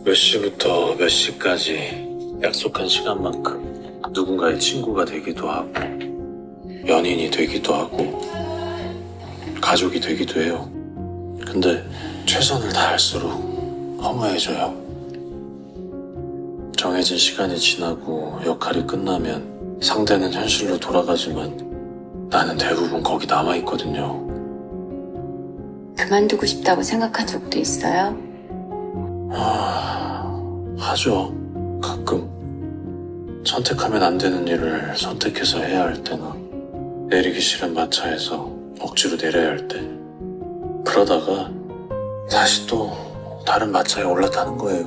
몇 시부터 몇 시까지 약속한 시간만큼 누군가의 친구가 되기도 하고 연인이 되기도 하고 가족이 되기도 해요. 근데 최선을 다할수록 허무해져요. 정해진 시간이 지나고 역할이 끝나면 상대는 현실로 돌아가지만 나는 대부분 거기 남아있거든요. 그만두고 싶다고 생각한 적도 있어요? 하죠. 가끔. 선택하면 안 되는 일을 선택해서 해야 할 때나 내리기 싫은 마차에서 억지로 내려야 할 때. 그러다가 다시 또 다른 마차에 올라타는 거예요.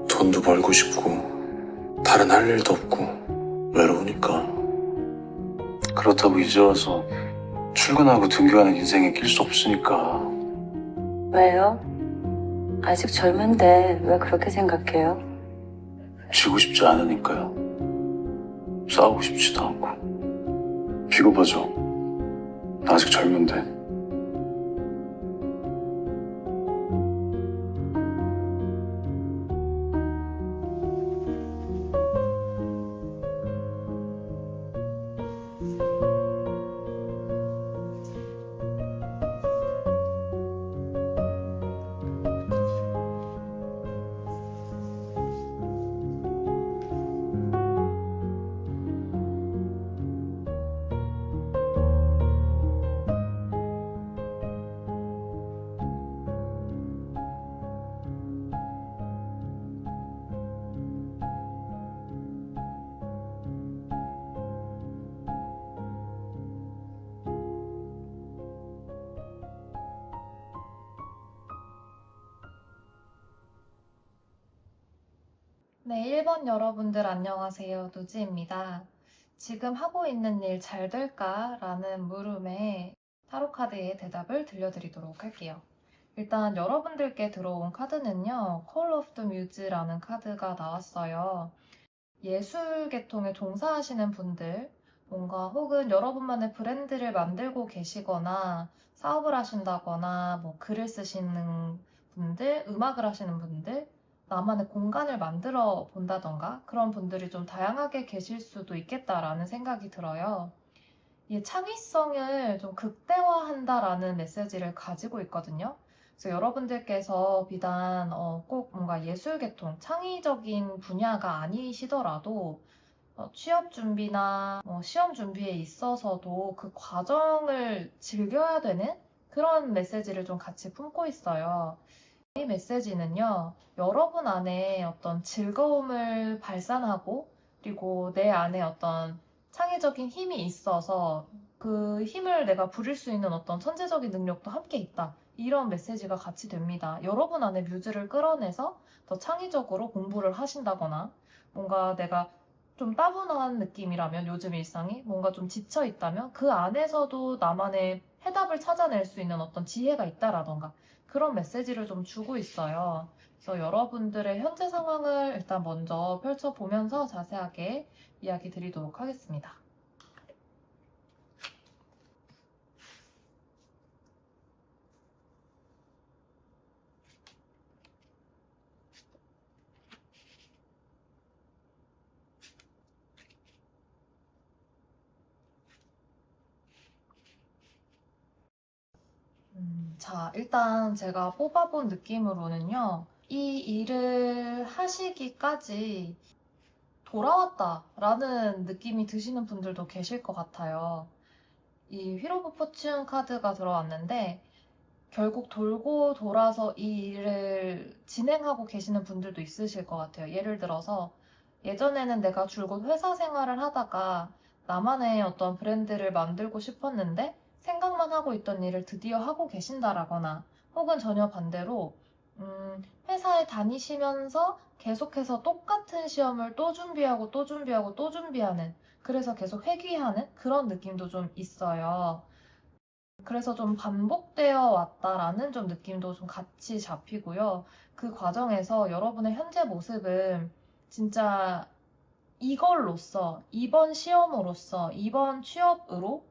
돈도 벌고 싶고 다른 할 일도 없고 외로우니까. 그렇다고 이제 와서 출근하고 등교하는 인생에 낄 수 없으니까. 왜요? 아직 젊은데 왜 그렇게 생각해요? 지고 싶지 않으니까요. 싸우고 싶지도 않고. 비겁하죠. 나 아직 젊은데. 네, 1번 여러분들 안녕하세요. 누지입니다. 지금 하고 있는 일 잘 될까? 라는 물음에 타로카드의 대답을 들려드리도록 할게요. 일단 여러분들께 들어온 카드는요, Call of the Muse라는 카드가 나왔어요. 예술 계통에 종사하시는 분들, 뭔가 혹은 여러분만의 브랜드를 만들고 계시거나 사업을 하신다거나 뭐 글을 쓰시는 분들, 음악을 하시는 분들, 나만의 공간을 만들어 본다던가 그런 분들이 좀 다양하게 계실 수도 있겠다라는 생각이 들어요. 이 창의성을 좀 극대화한다라는 메시지를 가지고 있거든요. 그래서 여러분들께서 비단 꼭 뭔가 예술 계통, 창의적인 분야가 아니시더라도 취업 준비나 시험 준비에 있어서도 그 과정을 즐겨야 되는 그런 메시지를 좀 같이 품고 있어요. 이 메시지는요, 여러분 안에 어떤 즐거움을 발산하고, 그리고 내 안에 어떤 창의적인 힘이 있어서 그 힘을 내가 부릴 수 있는 어떤 천재적인 능력도 함께 있다. 이런 메시지가 같이 됩니다. 여러분 안에 뮤즈를 끌어내서 더 창의적으로 공부를 하신다거나, 뭔가 내가 좀 따분한 느낌이라면 요즘 일상이 뭔가 좀 지쳐 있다면 그 안에서도 나만의 해답을 찾아낼 수 있는 어떤 지혜가 있다라던가 그런 메시지를 좀 주고 있어요. 그래서 여러분들의 현재 상황을 일단 먼저 펼쳐보면서 자세하게 이야기 드리도록 하겠습니다. 자, 일단 제가 뽑아본 느낌으로는요, 이 일을 하시기까지 돌아왔다라는 느낌이 드시는 분들도 계실 것 같아요. 이 휠 오브 포춘 카드가 들어왔는데, 결국 돌고 돌아서 이 일을 진행하고 계시는 분들도 있으실 것 같아요. 예를 들어서 예전에는 내가 줄곧 회사 생활을 하다가 나만의 어떤 브랜드를 만들고 싶었는데 생각만 하고 있던 일을 드디어 하고 계신다라거나 혹은 전혀 반대로 회사에 다니시면서 계속해서 똑같은 시험을 또 준비하고 또 준비하고 또 준비하는 그래서 계속 회귀하는 그런 느낌도 좀 있어요. 그래서 좀 반복되어 왔다라는 좀 느낌도 좀 같이 잡히고요. 그 과정에서 여러분의 현재 모습은 진짜 이걸로써, 이번 시험으로써, 이번 취업으로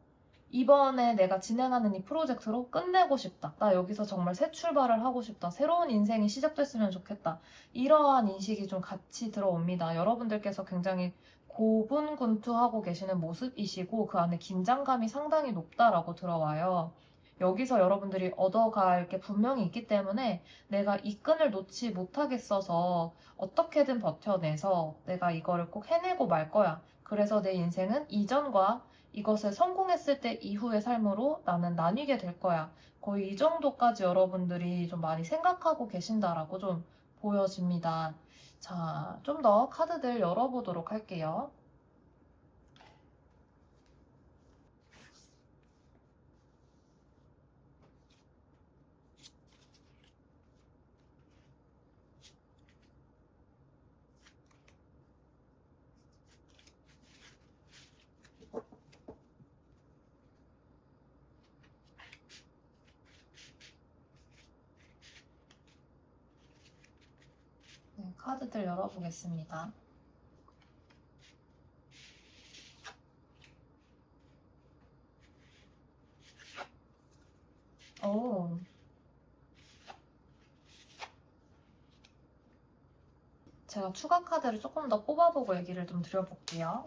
이번에 내가 진행하는 이 프로젝트로 끝내고 싶다. 나 여기서 정말 새 출발을 하고 싶다. 새로운 인생이 시작됐으면 좋겠다. 이러한 인식이 좀 같이 들어옵니다. 여러분들께서 굉장히 고분군투하고 계시는 모습이시고 그 안에 긴장감이 상당히 높다라고 들어와요. 여기서 여러분들이 얻어갈 게 분명히 있기 때문에 내가 이 끈을 놓지 못하겠어서 어떻게든 버텨내서 내가 이거를 꼭 해내고 말 거야. 그래서 내 인생은 이전과 이것을 성공했을 때 이후의 삶으로 나는 나뉘게 될 거야. 거의 이 정도까지 여러분들이 좀 많이 생각하고 계신다라고 좀 보여집니다. 자, 좀 더 카드들 열어보도록 할게요. 네, 카드들 열어보겠습니다. 오, 제가 추가 카드를 조금 더 뽑아보고 얘기를 좀 드려볼게요.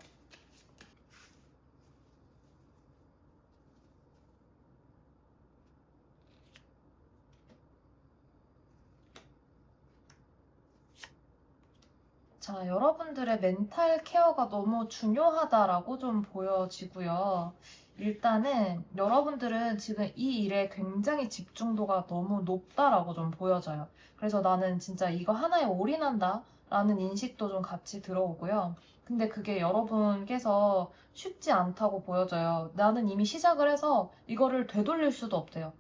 자, 여러분들의 멘탈 케어가 너무 중요하다라고 좀 보여지고요. 일단은 여러분들은 지금 이 일에 굉장히 집중도가 너무 높다라고 좀 보여져요. 그래서 나는 진짜 이거 하나에 올인한다 라는 인식도 좀 같이 들어오고요. 근데 그게 여러분께서 쉽지 않다고 보여져요. 나는 이미 시작을 해서 이거를 되돌릴 수도 없대요.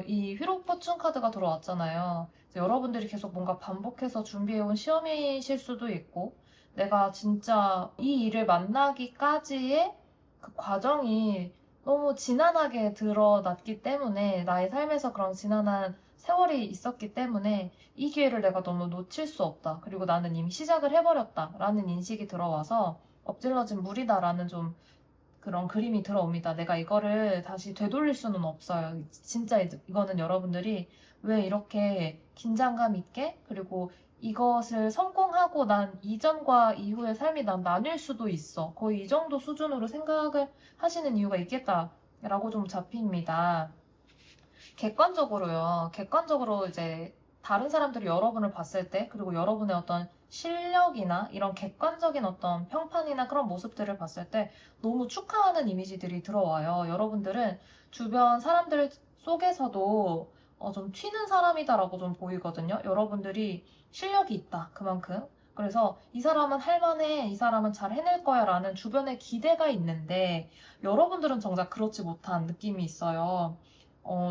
이 휘로 포춘 카드가 들어왔잖아요. 이제 여러분들이 계속 뭔가 반복해서 준비해온 시험이실 수도 있고, 내가 진짜 이 일을 만나기까지의 그 과정이 너무 지난하게 드러났기 때문에, 나의 삶에서 그런 지난한 세월이 있었기 때문에 이 기회를 내가 너무 놓칠 수 없다. 그리고 나는 이미 시작을 해버렸다. 라는 인식이 들어와서 엎질러진 물이다라는 좀 그런 그림이 들어옵니다. 내가 이거를 다시 되돌릴 수는 없어요. 진짜 이거는 여러분들이 왜 이렇게 긴장감 있게 그리고 이것을 성공하고 난 이전과 이후의 삶이 난 나뉠 수도 있어. 거의 이 정도 수준으로 생각을 하시는 이유가 있겠다라고 좀 잡힙니다. 객관적으로요. 객관적으로 이제 다른 사람들이 여러분을 봤을 때, 그리고 여러분의 어떤 실력이나 이런 객관적인 어떤 평판이나 그런 모습들을 봤을 때 너무 축하하는 이미지들이 들어와요. 여러분들은 주변 사람들 속에서도 좀 튀는 사람이다라고 좀 보이거든요. 여러분들이 실력이 있다. 그만큼. 그래서 이 사람은 할만해, 이 사람은 잘 해낼 거야 라는 주변의 기대가 있는데 여러분들은 정작 그렇지 못한 느낌이 있어요.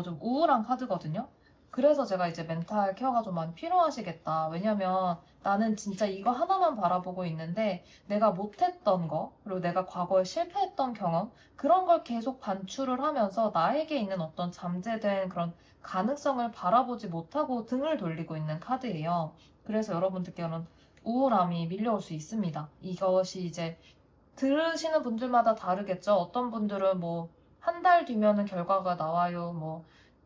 좀 우울한 카드거든요. 그래서 제가 이제 멘탈 케어가 좀 많이 필요하시겠다. 왜냐면 나는 진짜 이거 하나만 바라보고 있는데 내가 못했던 거, 그리고 내가 과거에 실패했던 경험, 그런 걸 계속 반출을 하면서 나에게 있는 어떤 잠재된 그런 가능성을 바라보지 못하고 등을 돌리고 있는 카드예요. 그래서 여러분들께는 우울함이 밀려올 수 있습니다. 이것이 이제 들으시는 분들마다 다르겠죠. 어떤 분들은 뭐 한 달 뒤면은 결과가 나와요. 뭐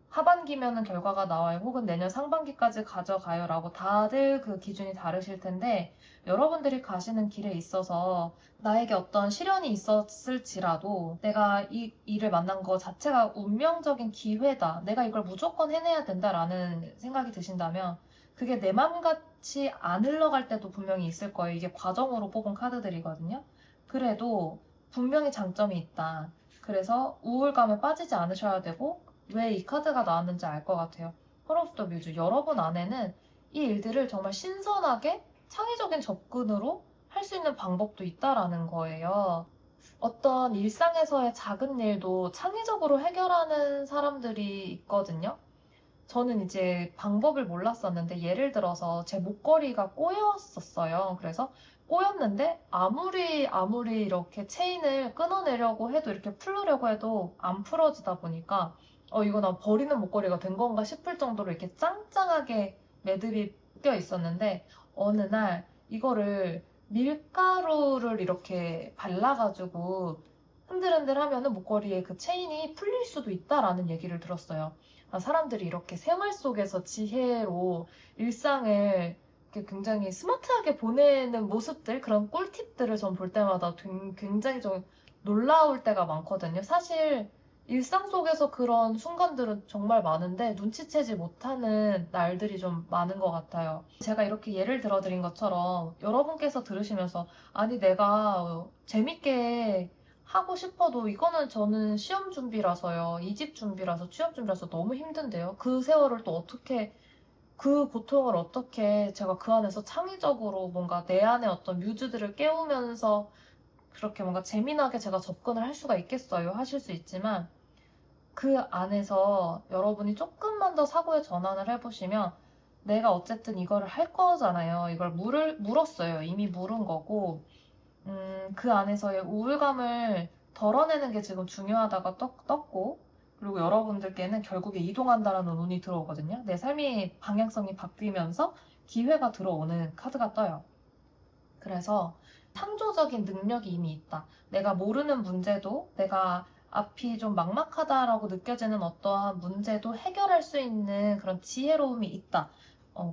하반기면은 결과가 나와요. 혹은 내년 상반기까지 가져가요라고 다들 그 기준이 다르실 텐데 여러분들이 가시는 길에 있어서 나에게 어떤 시련이 있었을지라도 내가 이 일을 만난 거 자체가 운명적인 기회다. 내가 이걸 무조건 해내야 된다라는 생각이 드신다면 그게 내 맘 같이 안 흘러갈 때도 분명히 있을 거예요. 이게 과정으로 뽑은 카드들이거든요. 그래도 분명히 장점이 있다. 그래서 우울감에 빠지지 않으셔야 되고 왜 이 카드가 나왔는지 알 것 같아요. 헐 오브 더 뮤즈. 여러분 안에는 이 일들을 정말 신선하게 창의적인 접근으로 할 수 있는 방법도 있다라는 거예요. 어떤 일상에서의 작은 일도 창의적으로 해결하는 사람들이 있거든요. 저는 이제 방법을 몰랐었는데 예를 들어서 제 목걸이가 꼬였었어요. 그래서 꼬였는데 아무리 이렇게 체인을 끊어내려고 해도 이렇게 풀려고 해도 안 풀어지다 보니까 이거 나 버리는 목걸이가 된 건가 싶을 정도로 이렇게 짱짱하게 매듭이 껴 있었는데 어느 날 이거를 밀가루를 이렇게 발라가지고 흔들흔들 하면은 목걸이에 그 체인이 풀릴 수도 있다라는 얘기를 들었어요. 아, 사람들이 이렇게 생활 속에서 지혜로 일상을 이렇게 굉장히 스마트하게 보내는 모습들, 그런 꿀팁들을 전 볼 때마다 굉장히 좀 놀라울 때가 많거든요. 사실 일상 속에서 그런 순간들은 정말 많은데 눈치채지 못하는 날들이 좀 많은 것 같아요. 제가 이렇게 예를 들어드린 것처럼 여러분께서 들으시면서 아니 내가 재밌게 하고 싶어도 이거는 저는 시험 준비라서요. 이직 준비라서 취업 준비라서 너무 힘든데요. 그 세월을 또 어떻게 그 고통을 어떻게 제가 그 안에서 창의적으로 뭔가 내 안에 어떤 뮤즈들을 깨우면서 그렇게 뭔가 재미나게 제가 접근을 할 수가 있겠어요. 하실 수 있지만 그 안에서 여러분이 조금만 더 사고의 전환을 해보시면 내가 어쨌든 이거를 할 거잖아요. 이걸 물었어요. 이미 물은 거고 그 안에서의 우울감을 덜어내는 게 지금 중요하다가 떴고, 그리고 여러분들께는 결국에 이동한다라는 운이 들어오거든요. 내 삶의 방향성이 바뀌면서 기회가 들어오는 카드가 떠요. 그래서 창조적인 능력이 이미 있다. 내가 모르는 문제도, 내가 앞이 좀 막막하다라고 느껴지는 어떠한 문제도 해결할 수 있는 그런 지혜로움이 있다.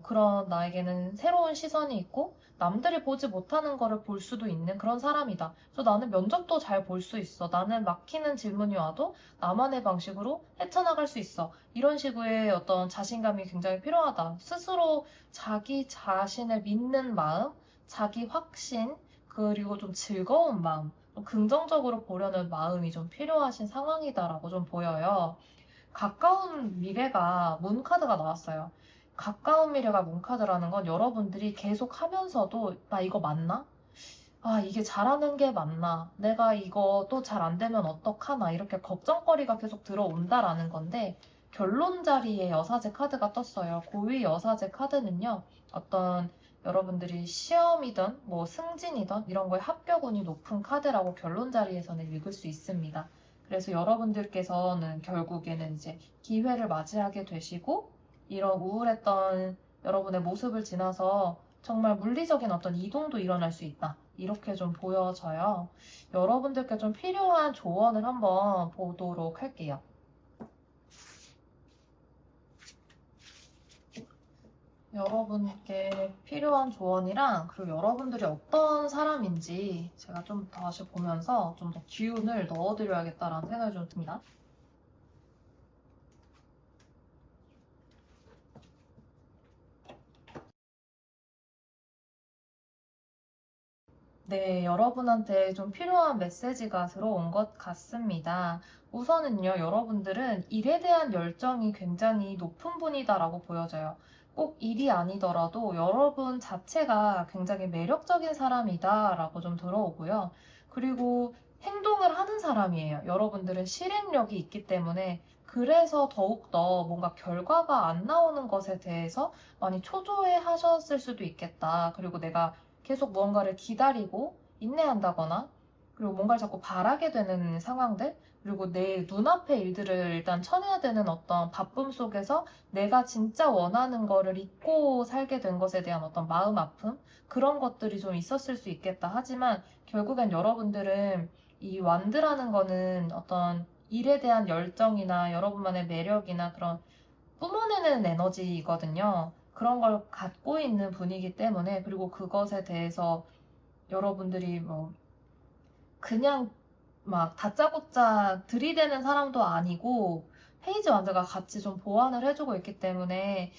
그런 나에게는 새로운 시선이 있고, 남들이 보지 못하는 거를 볼 수도 있는 그런 사람이다. 그래서 나는 면접도 잘 볼 수 있어. 나는 막히는 질문이 와도 나만의 방식으로 헤쳐나갈 수 있어. 이런 식의 어떤 자신감이 굉장히 필요하다. 스스로 자기 자신을 믿는 마음, 자기 확신, 그리고 좀 즐거운 마음, 좀 긍정적으로 보려는 마음이 좀 필요하신 상황이다라고 좀 보여요. 가까운 미래가 문카드가 나왔어요. 가까운 미래가 문카드라는 건 여러분들이 계속 하면서도 나 이거 맞나? 아, 이게 잘하는 게 맞나? 내가 이거 또 잘 안 되면 어떡하나? 이렇게 걱정거리가 계속 들어온다라는 건데, 결론 자리에 여사제 카드가 떴어요. 고위 여사제 카드는요, 어떤 여러분들이 시험이든 뭐 승진이든 이런 거에 합격운이 높은 카드라고 결론 자리에서는 읽을 수 있습니다. 그래서 여러분들께서는 결국에는 이제 기회를 맞이하게 되시고, 이런 우울했던 여러분의 모습을 지나서 정말 물리적인 어떤 이동도 일어날 수 있다. 이렇게 좀 보여져요. 여러분들께 좀 필요한 조언을 한번 보도록 할게요. 여러분께 필요한 조언이랑 그리고 여러분들이 어떤 사람인지 제가 좀 다시 보면서 좀 더 기운을 넣어드려야겠다라는 생각이 좀 듭니다. 네, 여러분한테 좀 필요한 메시지가 들어온 것 같습니다. 우선은요, 여러분들은 일에 대한 열정이 굉장히 높은 분이다라고 보여져요. 꼭 일이 아니더라도 여러분 자체가 굉장히 매력적인 사람이다라고 좀 들어오고요. 그리고 행동을 하는 사람이에요. 여러분들은 실행력이 있기 때문에 그래서 더욱더 뭔가 결과가 안 나오는 것에 대해서 많이 초조해 하셨을 수도 있겠다. 그리고 내가 계속 무언가를 기다리고 인내한다거나 그리고 뭔가를 자꾸 바라게 되는 상황들 그리고 내 눈앞의 일들을 일단 쳐내야 되는 어떤 바쁨 속에서 내가 진짜 원하는 거를 잊고 살게 된 것에 대한 어떤 마음 아픔 그런 것들이 좀 있었을 수 있겠다. 하지만 결국엔 여러분들은 이 완드라는 거는 어떤 일에 대한 열정이나 여러분만의 매력이나 그런 뿜어내는 에너지거든요. 그런 걸 갖고 있는 분이기 때문에, 그리고 그것에 대해서 여러분들이 뭐, 그냥 막 다짜고짜 들이대는 사람도 아니고, 페이지 완드가 같이 좀 보완을 해주고 있기 때문에,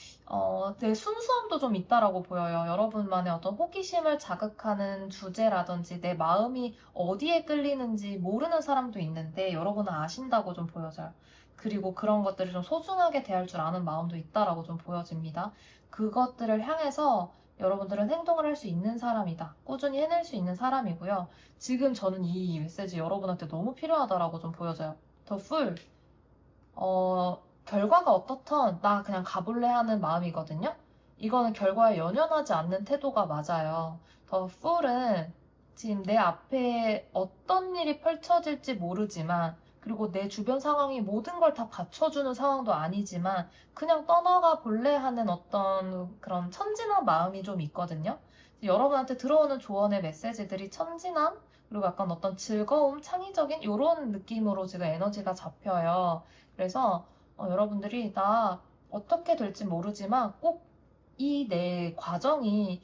되게 순수함도 좀 있다라고 보여요. 여러분만의 어떤 호기심을 자극하는 주제라든지, 내 마음이 어디에 끌리는지 모르는 사람도 있는데, 여러분은 아신다고 좀 보여져요. 그리고 그런 것들을 좀 소중하게 대할 줄 아는 마음도 있다라고 좀 보여집니다. 그것들을 향해서 여러분들은 행동을 할 수 있는 사람이다. 꾸준히 해낼 수 있는 사람이고요. 지금 저는 이 메시지 여러분한테 너무 필요하다라고 좀 보여져요. 더 풀, 결과가 어떻든 나 그냥 가볼래 하는 마음이거든요. 이거는 결과에 연연하지 않는 태도가 맞아요. 더 풀은 지금 내 앞에 어떤 일이 펼쳐질지 모르지만 그리고 내 주변 상황이 모든 걸 다 받쳐주는 상황도 아니지만 그냥 떠나가 볼래 하는 어떤 그런 천진한 마음이 좀 있거든요. 여러분한테 들어오는 조언의 메시지들이 천진함, 그리고 약간 어떤 즐거움, 창의적인 이런 느낌으로 지금 에너지가 잡혀요. 그래서 여러분들이 나 어떻게 될지 모르지만 꼭 이 내 과정이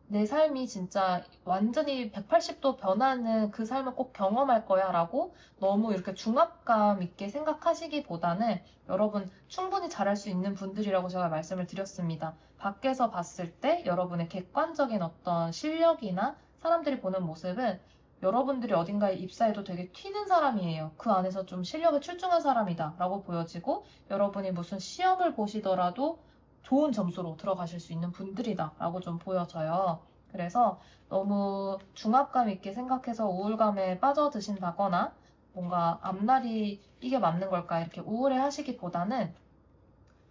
내 삶이 진짜 완전히 180도 변하는 그 삶을 꼭 경험할 거야 라고 너무 이렇게 중압감 있게 생각하시기보다는 여러분 충분히 잘할 수 있는 분들이라고 제가 말씀을 드렸습니다. 밖에서 봤을 때 여러분의 객관적인 어떤 실력이나 사람들이 보는 모습은 여러분들이 어딘가에 입사해도 되게 튀는 사람이에요. 그 안에서 좀 실력이 출중한 사람이다 라고 보여지고 여러분이 무슨 시험을 보시더라도 좋은 점수로 들어가실 수 있는 분들이다 라고 좀 보여져요. 그래서 너무 중압감 있게 생각해서 우울감에 빠져드신다거나 뭔가 앞날이 이게 맞는 걸까 이렇게 우울해 하시기보다는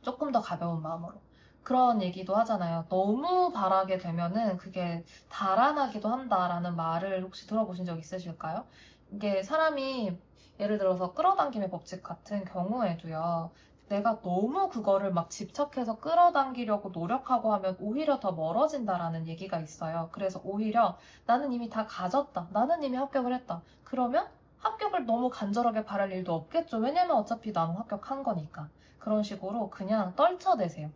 조금 더 가벼운 마음으로. 그런 얘기도 하잖아요. 너무 바라게 되면은 그게 달아나기도 한다라는 말을 혹시 들어보신 적 있으실까요? 이게 사람이 예를 들어서 끌어당김의 법칙 같은 경우에도요. 내가 너무 그거를 막 집착해서 끌어당기려고 노력하고 하면 오히려 더 멀어진다라는 얘기가 있어요. 그래서 오히려 나는 이미 다 가졌다. 나는 이미 합격을 했다. 그러면 합격을 너무 간절하게 바랄 일도 없겠죠. 왜냐면 어차피 나는 합격한 거니까. 그런 식으로 그냥 떨쳐내세요.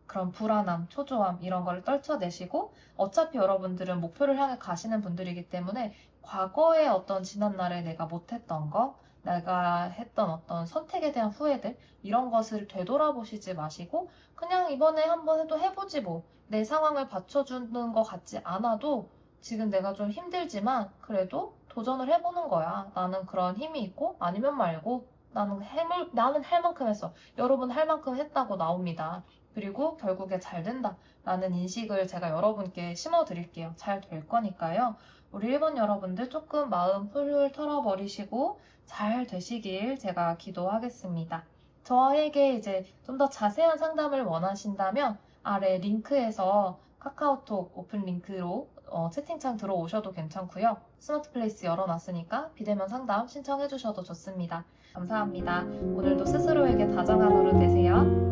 그런 불안함, 초조함 이런 걸 떨쳐내시고 어차피 여러분들은 목표를 향해 가시는 분들이기 때문에 과거의 어떤 지난날에 내가 못했던 거, 내가 했던 어떤 선택에 대한 후회들 이런 것을 되돌아보시지 마시고 그냥 이번에 한번 해도 해보지 뭐. 내 상황을 받쳐주는 것 같지 않아도 지금 내가 좀 힘들지만 그래도 도전을 해보는 거야. 나는 그런 힘이 있고 아니면 말고 나는 할 만큼 했어. 여러분 할 만큼 했다고 나옵니다. 그리고 결국에 잘 된다라는 인식을 제가 여러분께 심어드릴게요. 잘 될 거니까요. 우리 1번 여러분들 조금 마음 훌훌 털어버리시고 잘 되시길 제가 기도하겠습니다. 저에게 이제 좀 더 자세한 상담을 원하신다면 아래 링크에서 카카오톡 오픈 링크로 채팅창 들어오셔도 괜찮고요. 스마트 플레이스 열어놨으니까 비대면 상담 신청해 주셔도 좋습니다. 감사합니다. 오늘도 스스로에게 다정한 하루 되세요.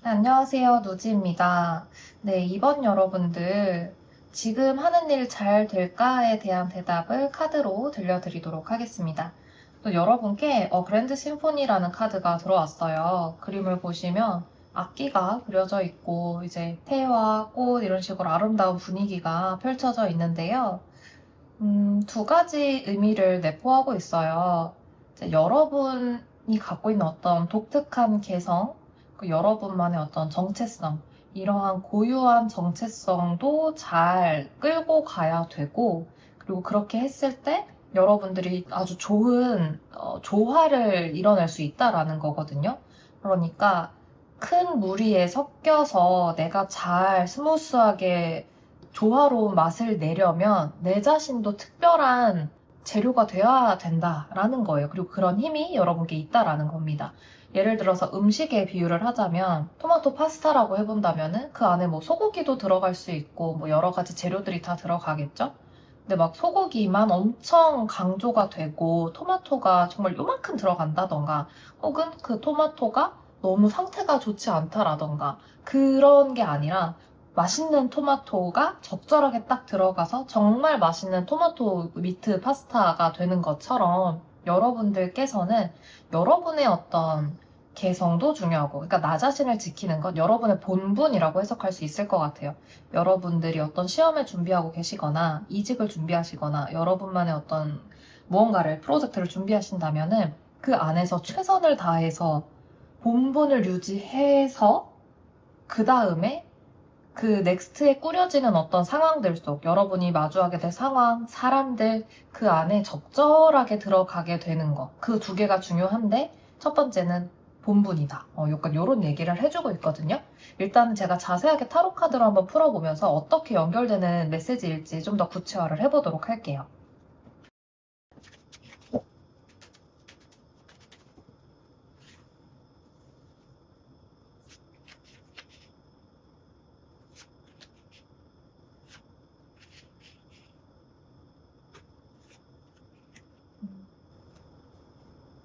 네, 안녕하세요. 누지입니다. 네, 이번 여러분들 지금 하는 일 잘 될까에 대한 대답을 카드로 들려드리도록 하겠습니다. 또 여러분께 그랜드 심포니라는 카드가 들어왔어요. 그림을 보시면 악기가 그려져 있고 이제 태와 꽃 이런 식으로 아름다운 분위기가 펼쳐져 있는데요. 두 가지 의미를 내포하고 있어요. 이제 여러분이 갖고 있는 어떤 독특한 개성, 그 여러분만의 어떤 정체성, 이러한 고유한 정체성도 잘 끌고 가야 되고, 그리고 그렇게 했을 때 여러분들이 아주 좋은 조화를 이뤄낼 수 있다라는 거거든요. 그러니까 큰 무리에 섞여서 내가 잘 스무스하게 조화로운 맛을 내려면 내 자신도 특별한 재료가 되어야 된다라는 거예요. 그리고 그런 힘이 여러분께 있다라는 겁니다. 예를 들어서 음식에 비유를 하자면 토마토 파스타라고 해본다면은 그 안에 뭐 소고기도 들어갈 수 있고 뭐 여러 가지 재료들이 다 들어가겠죠? 근데 막 소고기만 엄청 강조가 되고 토마토가 정말 요만큼 들어간다던가 혹은 그 토마토가 너무 상태가 좋지 않다라던가 그런 게 아니라 맛있는 토마토가 적절하게 딱 들어가서 정말 맛있는 토마토 미트 파스타가 되는 것처럼 여러분들께서는 여러분의 어떤 개성도 중요하고, 그러니까 나 자신을 지키는 것, 여러분의 본분이라고 해석할 수 있을 것 같아요. 여러분들이 어떤 시험을 준비하고 계시거나, 이직을 준비하시거나, 여러분만의 어떤 무언가를, 프로젝트를 준비하신다면은 그 안에서 최선을 다해서 본분을 유지해서 그 다음에 그 넥스트에 꾸려지는 어떤 상황들 속 여러분이 마주하게 될 상황, 사람들 그 안에 적절하게 들어가게 되는 거. 그 두 개가 중요한데 첫 번째는 본분이다. 약간 이런 얘기를 해주고 있거든요. 일단은 제가 자세하게 타로 카드로 한번 풀어보면서 어떻게 연결되는 메시지일지 좀 더 구체화를 해보도록 할게요.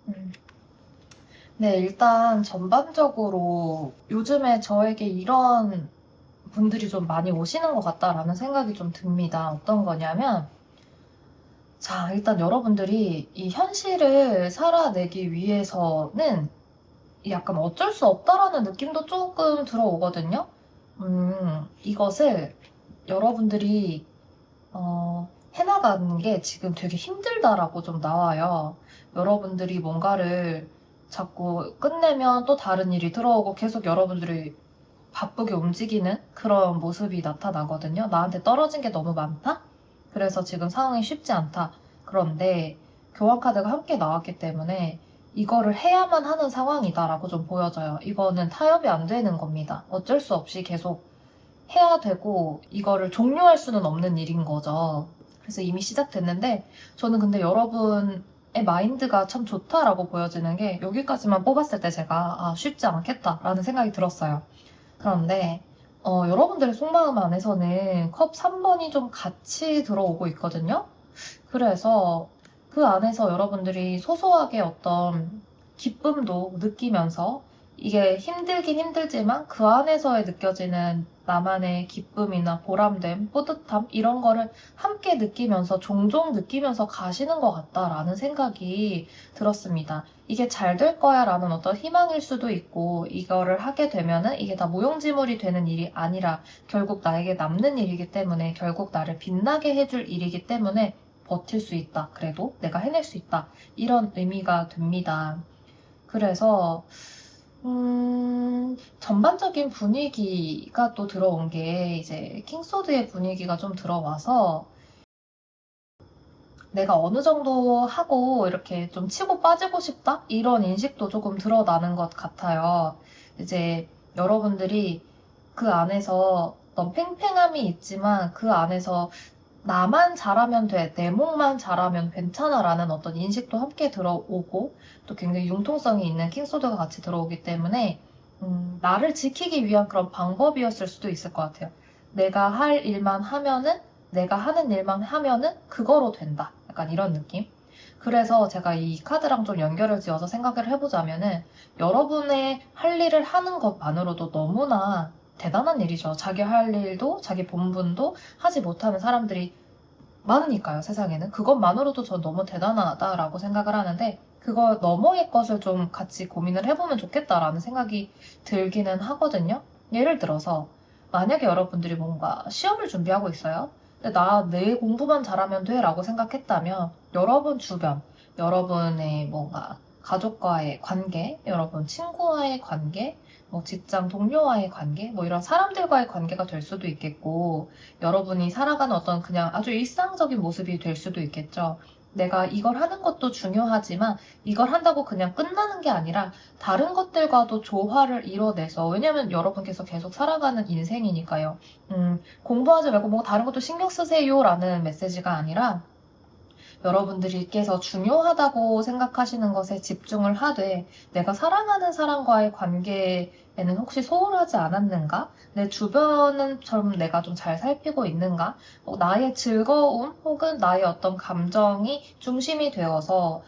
음. 네, 일단 전반적으로 요즘에 저에게 이런 분들이 좀 많이 오시는 것 같다라는 생각이 좀 듭니다. 어떤 거냐면, 자, 일단 여러분들이 이 현실을 살아내기 위해서는 약간 어쩔 수 없다라는 느낌도 조금 들어오거든요. 이것을 여러분들이 해나가는 게 지금 되게 힘들다라고 좀 나와요. 여러분들이 뭔가를 자꾸 끝내면 또 다른 일이 들어오고 계속 여러분들이 바쁘게 움직이는 그런 모습이 나타나거든요. 나한테 떨어진 게 너무 많다? 그래서 지금 상황이 쉽지 않다. 그런데 교환 카드가 함께 나왔기 때문에 이거를 해야만 하는 상황이다라고 좀 보여져요. 이거는 타협이 안 되는 겁니다. 어쩔 수 없이 계속 해야 되고 이거를 종료할 수는 없는 일인 거죠. 그래서 이미 시작됐는데 저는 근데 여러분의 마인드가 참 좋다라고 보여지는 게 여기까지만 뽑았을 때 제가 쉽지 않겠다라는 생각이 들었어요. 그런데 여러분들의 속마음 안에서는 컵 3번이 좀 같이 들어오고 있거든요. 그래서 그 안에서 여러분들이 소소하게 어떤 기쁨도 느끼면서 이게 힘들긴 힘들지만 그 안에서의 느껴지는 나만의 기쁨이나 보람됨, 뿌듯함 이런 거를 함께 느끼면서 종종 느끼면서 가시는 것 같다라는 생각이 들었습니다. 이게 잘 될 거야 라는 어떤 희망일 수도 있고 이거를 하게 되면은 이게 다 무용지물이 되는 일이 아니라 결국 나에게 남는 일이기 때문에 결국 나를 빛나게 해줄 일이기 때문에 버틸 수 있다. 그래도 내가 해낼 수 있다. 이런 의미가 됩니다. 그래서 전반적인 분위기가 또 들어온 게 이제 킹소드의 분위기가 좀 들어와서 내가 어느 정도 하고 이렇게 좀 치고 빠지고 싶다? 이런 인식도 조금 드러나는 것 같아요. 이제 여러분들이 그 안에서 어떤 팽팽함이 있지만 그 안에서 나만 잘하면 돼, 내 몸만 잘하면 괜찮아 라는 어떤 인식도 함께 들어오고 또 굉장히 융통성이 있는 킹소드가 같이 들어오기 때문에 나를 지키기 위한 그런 방법이었을 수도 있을 것 같아요. 내가 할 일만 하면은 내가 하는 일만 하면은 그거로 된다. 약간 이런 느낌. 그래서 제가 이 카드랑 좀 연결을 지어서 생각을 해보자면은 여러분의 할 일을 하는 것만으로도 너무나 대단한 일이죠. 자기 할 일도 자기 본분도 하지 못하는 사람들이 많으니까요, 세상에는. 그것만으로도 전 너무 대단하다라고 생각을 하는데 그거 너머의 것을 좀 같이 고민을 해보면 좋겠다라는 생각이 들기는 하거든요. 예를 들어서 만약에 여러분들이 뭔가 시험을 준비하고 있어요. 근데 나 내 공부만 잘하면 돼 라고 생각했다면 여러분 주변, 여러분의 뭔가 가족과의 관계, 여러분 친구와의 관계, 뭐 직장 동료와의 관계, 뭐 이런 사람들과의 관계가 될 수도 있겠고 여러분이 살아가는 어떤 그냥 아주 일상적인 모습이 될 수도 있겠죠. 내가 이걸 하는 것도 중요하지만 이걸 한다고 그냥 끝나는 게 아니라 다른 것들과도 조화를 이뤄내서 왜냐면 여러분께서 계속 살아가는 인생이니까요. 공부하지 말고 뭐 다른 것도 신경 쓰세요 라는 메시지가 아니라 여러분들께서 중요하다고 생각하시는 것에 집중을 하되 내가 사랑하는 사람과의 관계에는 혹시 소홀하지 않았는가? 내 주변은 좀 내가 좀 잘 살피고 있는가? 나의 즐거움 혹은 나의 어떤 감정이 중심이 되어서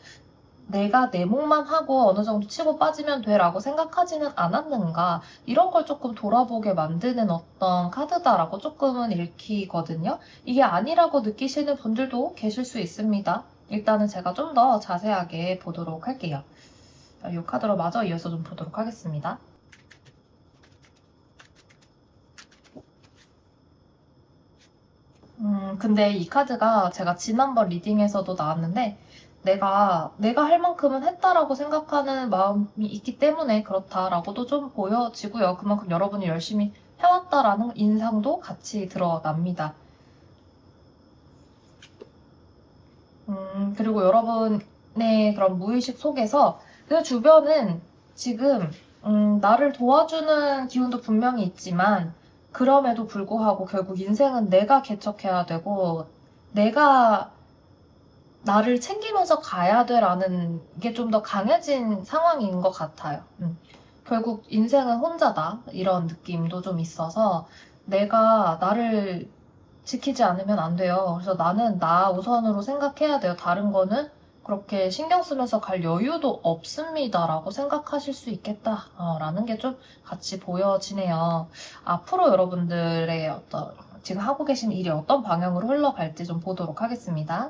내가 내 몫만 하고 어느 정도 치고 빠지면 돼라고 생각하지는 않았는가 이런 걸 조금 돌아보게 만드는 어떤 카드다라고 조금은 읽히거든요. 이게 아니라고 느끼시는 분들도 계실 수 있습니다. 일단은 제가 좀 더 자세하게 보도록 할게요. 이 카드로 마저 이어서 좀 보도록 하겠습니다. 근데 이 카드가 제가 지난번 리딩에서도 나왔는데 내가 할 만큼은 했다라고 생각하는 마음이 있기 때문에 그렇다라고도 좀 보여지고요. 그만큼 여러분이 열심히 해왔다라는 인상도 같이 드러납니다. 그리고 여러분의 그런 무의식 속에서 그 주변은 지금 나를 도와주는 기운도 분명히 있지만 그럼에도 불구하고 결국 인생은 내가 개척해야 되고 내가 나를 챙기면서 가야 돼라는 게 좀 더 강해진 상황인 것 같아요. 결국 인생은 혼자다 이런 느낌도 좀 있어서 내가 나를 지키지 않으면 안 돼요. 그래서 나는 나 우선으로 생각해야 돼요. 다른 거는 그렇게 신경 쓰면서 갈 여유도 없습니다라고 생각하실 수 있겠다라는 게 좀 같이 보여지네요. 앞으로 여러분들의 어떤 지금 하고 계신 일이 어떤 방향으로 흘러갈지 좀 보도록 하겠습니다.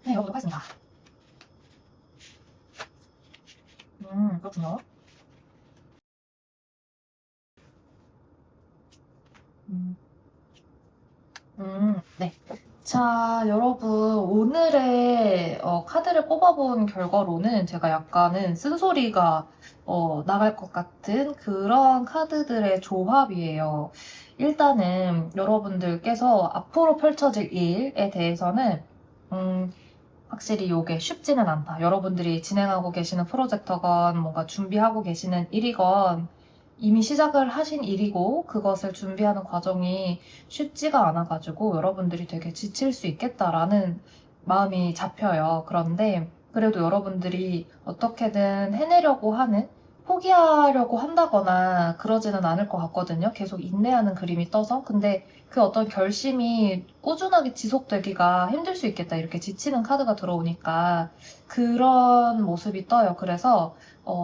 네, 열어보도록 하겠습니다. 그렇군요. 음, 네. 자, 여러분, 오늘의 카드를 뽑아본 결과로는 제가 약간은 쓴소리가 나갈 것 같은 그런 카드들의 조합이에요. 일단은 여러분들께서 앞으로 펼쳐질 일에 대해서는 확실히 이게 쉽지는 않다. 여러분들이 진행하고 계시는 프로젝트건 뭔가 준비하고 계시는 일이건 이미 시작을 하신 일이고 그것을 준비하는 과정이 쉽지가 않아가지고 여러분들이 되게 지칠 수 있겠다라는 마음이 잡혀요. 그런데 그래도 여러분들이 어떻게든 해내려고 하는 포기하려고 한다거나 그러지는 않을 것 같거든요. 계속 인내하는 그림이 떠서. 근데 그 어떤 결심이 꾸준하게 지속되기가 힘들 수 있겠다. 이렇게 지치는 카드가 들어오니까 그런 모습이 떠요. 그래서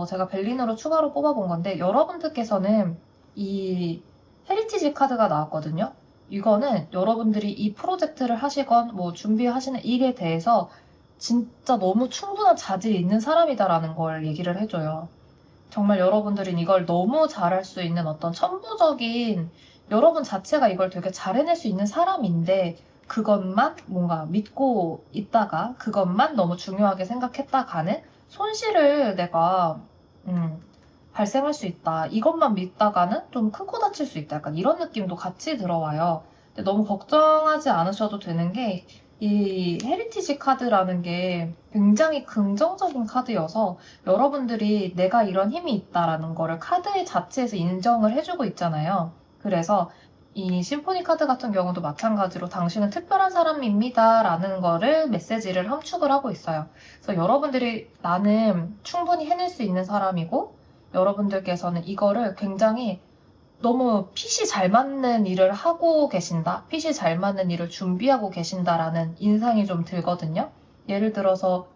제가 벨린으로 추가로 뽑아본 건데 여러분들께서는 이 헤리티지 카드가 나왔거든요. 이거는 여러분들이 이 프로젝트를 하시건 뭐 준비하시는 일에 대해서 진짜 너무 충분한 자질이 있는 사람이다라는 걸 얘기를 해줘요. 정말 여러분들은 이걸 너무 잘할 수 있는 어떤 천부적인 여러분 자체가 이걸 되게 잘 해낼 수 있는 사람인데 그것만 뭔가 믿고 있다가 그것만 너무 중요하게 생각했다가는 손실을 내가 발생할 수 있다. 이것만 믿다가는 좀 큰 코 다칠 수 있다. 약간 이런 느낌도 같이 들어와요. 근데 너무 걱정하지 않으셔도 되는 게 이 헤리티지 카드라는 게 굉장히 긍정적인 카드여서 여러분들이 내가 이런 힘이 있다라는 거를 카드 자체에서 인정을 해주고 있잖아요. 그래서 이 심포니 카드 같은 경우도 마찬가지로 당신은 특별한 사람입니다 라는 거를 메시지를 함축을 하고 있어요. 그래서 여러분들이 나는 충분히 해낼 수 있는 사람이고 여러분들께서는 이거를 굉장히 너무 핏이 잘 맞는 일을 하고 계신다, 핏이 잘 맞는 일을 준비하고 계신다라는 인상이 좀 들거든요. 예를 들어서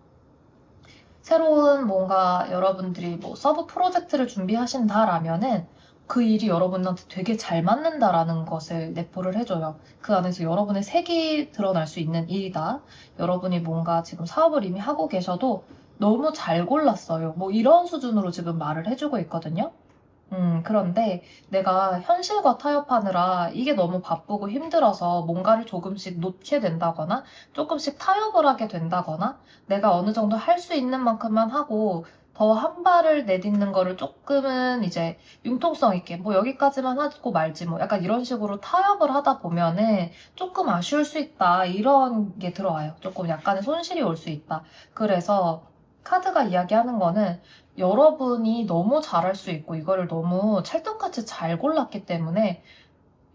새로운 뭔가 여러분들이 뭐 서브 프로젝트를 준비하신다라면은 그 일이 여러분한테 되게 잘 맞는다라는 것을 내포를 해줘요. 그 안에서 여러분의 색이 드러날 수 있는 일이다. 여러분이 뭔가 지금 사업을 이미 하고 계셔도 너무 잘 골랐어요. 뭐 이런 수준으로 지금 말을 해주고 있거든요. 그런데 내가 현실과 타협하느라 이게 너무 바쁘고 힘들어서 뭔가를 조금씩 놓게 된다거나 조금씩 타협을 하게 된다거나 내가 어느 정도 할 수 있는 만큼만 하고 더 한 발을 내딛는 거를 조금은 이제 융통성 있게 뭐 여기까지만 하고 말지 뭐 약간 이런 식으로 타협을 하다 보면은 조금 아쉬울 수 있다 이런 게 들어와요. 조금 약간의 손실이 올 수 있다. 그래서 카드가 이야기하는 거는 여러분이 너무 잘할 수 있고 이거를 너무 찰떡같이 잘 골랐기 때문에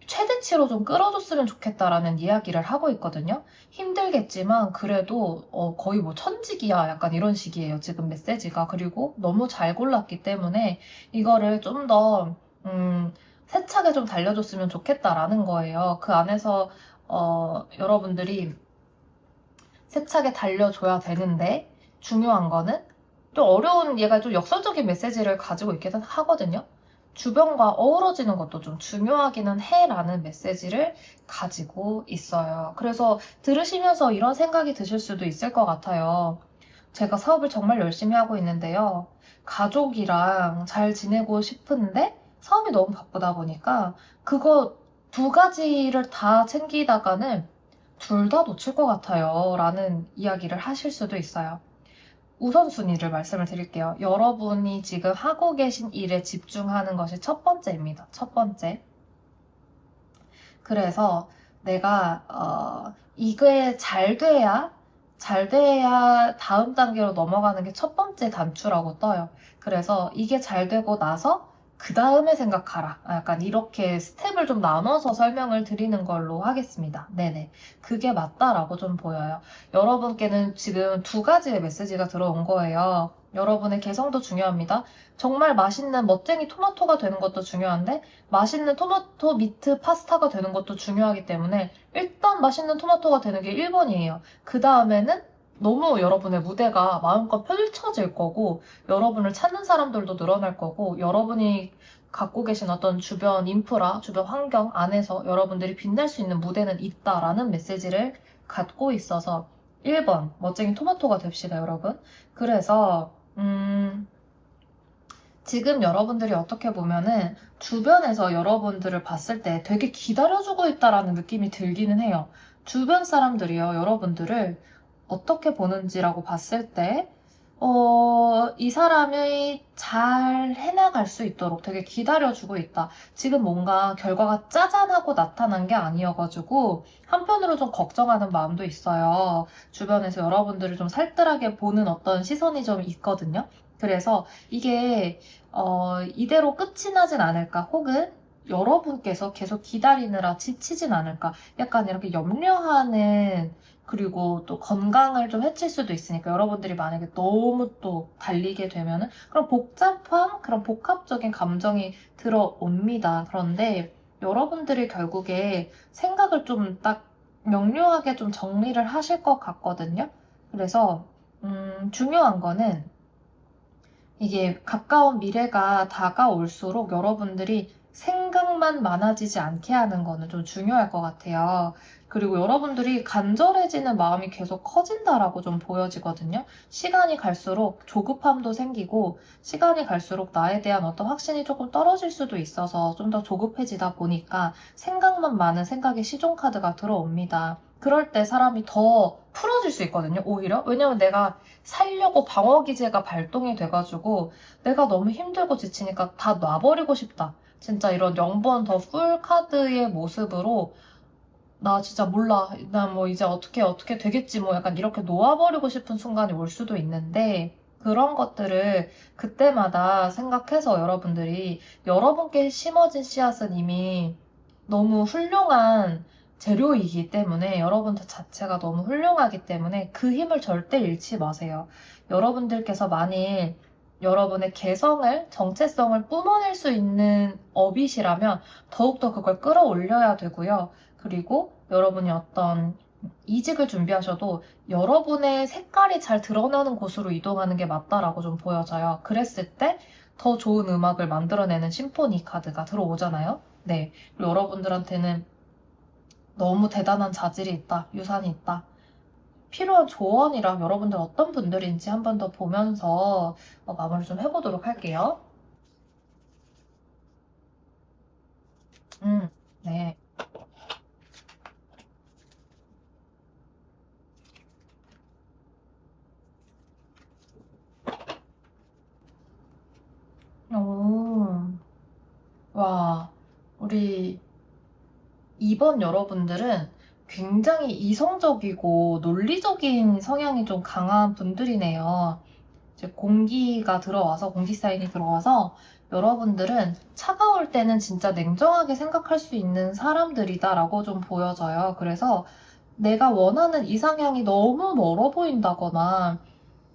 최대치로 좀 끌어줬으면 좋겠다라는 이야기를 하고 있거든요. 힘들겠지만 그래도 거의 뭐 천직이야 약간 이런 식이에요. 지금 메시지가. 그리고 너무 잘 골랐기 때문에 이거를 좀 더 세차게 좀 달려줬으면 좋겠다라는 거예요. 그 안에서 여러분들이 세차게 달려줘야 되는데 중요한 거는 좀 어려운 얘가 좀 역설적인 메시지를 가지고 있기는 하거든요. 주변과 어우러지는 것도 좀 중요하기는 해라는 메시지를 가지고 있어요. 그래서 들으시면서 이런 생각이 드실 수도 있을 것 같아요. 제가 사업을 정말 열심히 하고 있는데요. 가족이랑 잘 지내고 싶은데 사업이 너무 바쁘다 보니까 그거 두 가지를 다 챙기다가는 둘 다 놓칠 것 같아요. 라는 이야기를 하실 수도 있어요. 우선순위를 말씀을 드릴게요. 여러분이 지금 하고 계신 일에 집중하는 것이 첫 번째입니다. 첫 번째. 그래서 내가 이게 잘 돼야 다음 단계로 넘어가는 게 첫 번째 단추라고 떠요. 그래서 이게 잘 되고 나서 그 다음에 생각하라. 약간 이렇게 스텝을 좀 나눠서 설명을 드리는 걸로 하겠습니다. 네네. 그게 맞다라고 좀 보여요. 여러분께는 지금 두 가지의 메시지가 들어온 거예요. 여러분의 개성도 중요합니다. 정말 맛있는 멋쟁이 토마토가 되는 것도 중요한데 맛있는 토마토 미트 파스타가 되는 것도 중요하기 때문에 일단 맛있는 토마토가 되는 게 1번이에요. 그 다음에는 너무 여러분의 무대가 마음껏 펼쳐질 거고 여러분을 찾는 사람들도 늘어날 거고 여러분이 갖고 계신 어떤 주변 인프라, 주변 환경 안에서 여러분들이 빛날 수 있는 무대는 있다라는 메시지를 갖고 있어서 1번 멋쟁이 토마토가 됩시다, 여러분. 그래서 지금 여러분들이 어떻게 보면은 주변에서 여러분들을 봤을 때 되게 기다려주고 있다라는 느낌이 들기는 해요. 주변 사람들이요, 여러분들을 어떻게 보는지라고 봤을 때, 이 사람이 잘 해나갈 수 있도록 되게 기다려주고 있다. 지금 뭔가 결과가 짜잔하고 나타난 게 아니어가지고, 한편으로 좀 걱정하는 마음도 있어요. 주변에서 여러분들을 좀 살뜰하게 보는 어떤 시선이 좀 있거든요. 그래서 이게 이대로 끝이 나진 않을까 혹은 여러분께서 계속 기다리느라 지치진 않을까 약간 이렇게 염려하는 그리고 또 건강을 좀 해칠 수도 있으니까 여러분들이 만약에 너무 또 달리게 되면은 그런 복잡한 그런 복합적인 감정이 들어옵니다. 그런데 여러분들이 결국에 생각을 좀 딱 명료하게 좀 정리를 하실 것 같거든요. 그래서 중요한 거는 이게 가까운 미래가 다가올수록 여러분들이 생각만 많아지지 않게 하는 거는 좀 중요할 것 같아요. 그리고 여러분들이 간절해지는 마음이 계속 커진다라고 좀 보여지거든요. 시간이 갈수록 조급함도 생기고, 시간이 갈수록 나에 대한 어떤 확신이 조금 떨어질 수도 있어서 좀 더 조급해지다 보니까 생각만 많은 생각의 시종카드가 들어옵니다. 그럴 때 사람이 더 풀어질 수 있거든요, 오히려. 왜냐면 내가 살려고 방어기제가 발동이 돼가지고 내가 너무 힘들고 지치니까 다 놔버리고 싶다. 진짜 이런 0번 더 풀 카드의 모습으로 나 진짜 몰라. 나 뭐 이제 어떻게 되겠지. 뭐 약간 이렇게 놓아버리고 싶은 순간이 올 수도 있는데 그런 것들을 그때마다 생각해서 여러분들이 여러분께 심어진 씨앗은 이미 너무 훌륭한 재료이기 때문에 여러분들 자체가 너무 훌륭하기 때문에 그 힘을 절대 잃지 마세요. 여러분들께서 만일 여러분의 개성을, 정체성을 뿜어낼 수 있는 어빗이라면 더욱더 그걸 끌어올려야 되고요. 그리고 여러분이 어떤 이직을 준비하셔도 여러분의 색깔이 잘 드러나는 곳으로 이동하는 게 맞다라고 좀 보여져요. 그랬을 때 더 좋은 음악을 만들어내는 심포니 카드가 들어오잖아요. 네. 그리고 여러분들한테는 너무 대단한 자질이 있다, 유산이 있다. 필요한 조언이랑 여러분들 어떤 분들인지 한 번 더 보면서 마무리 좀 해보도록 할게요. 네. 오, 와, 우리 2번 여러분들은 굉장히 이성적이고 논리적인 성향이 좀 강한 분들이네요. 이제 공기가 들어와서, 공기 사인이 들어와서 여러분들은 차가울 때는 진짜 냉정하게 생각할 수 있는 사람들이다라고 좀 보여져요. 그래서 내가 원하는 이상향이 너무 멀어 보인다거나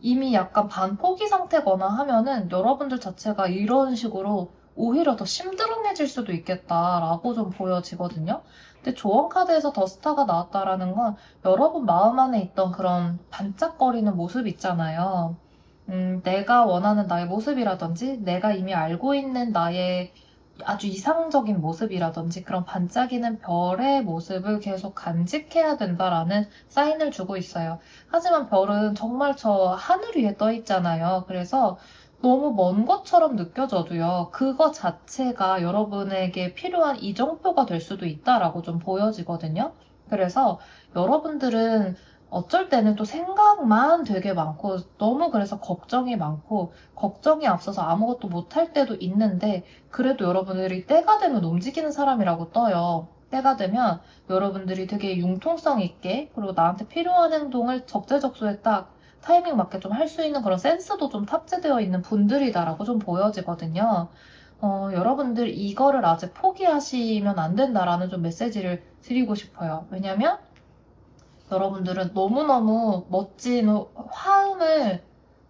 이미 약간 반포기 상태거나 하면은 여러분들 자체가 이런 식으로 오히려 더 심드렁해질 수도 있겠다라고 좀 보여지거든요. 근데 조언카드에서 더 스타가 나왔다라는 건 여러분 마음 안에 있던 그런 반짝거리는 모습 있잖아요. 내가 원하는 나의 모습이라든지 내가 이미 알고 있는 나의 아주 이상적인 모습이라든지 그런 반짝이는 별의 모습을 계속 간직해야 된다라는 사인을 주고 있어요. 하지만 별은 정말 저 하늘 위에 떠 있잖아요. 그래서 너무 먼 것처럼 느껴져도요. 그거 자체가 여러분에게 필요한 이정표가 될 수도 있다라고 좀 보여지거든요. 그래서 여러분들은 어쩔 때는 또 생각만 되게 많고 너무 그래서 걱정이 많고 걱정이 앞서서 아무것도 못할 때도 있는데 그래도 여러분들이 때가 되면 움직이는 사람이라고 떠요. 때가 되면 여러분들이 되게 융통성 있게 그리고 나한테 필요한 행동을 적재적소에 딱 타이밍 맞게 좀 할 수 있는 그런 센스도 좀 탑재되어 있는 분들이다라고 좀 보여지거든요. 여러분들 이거를 아직 포기하시면 안 된다라는 좀 메시지를 드리고 싶어요. 왜냐면 여러분들은 너무너무 멋진 화음을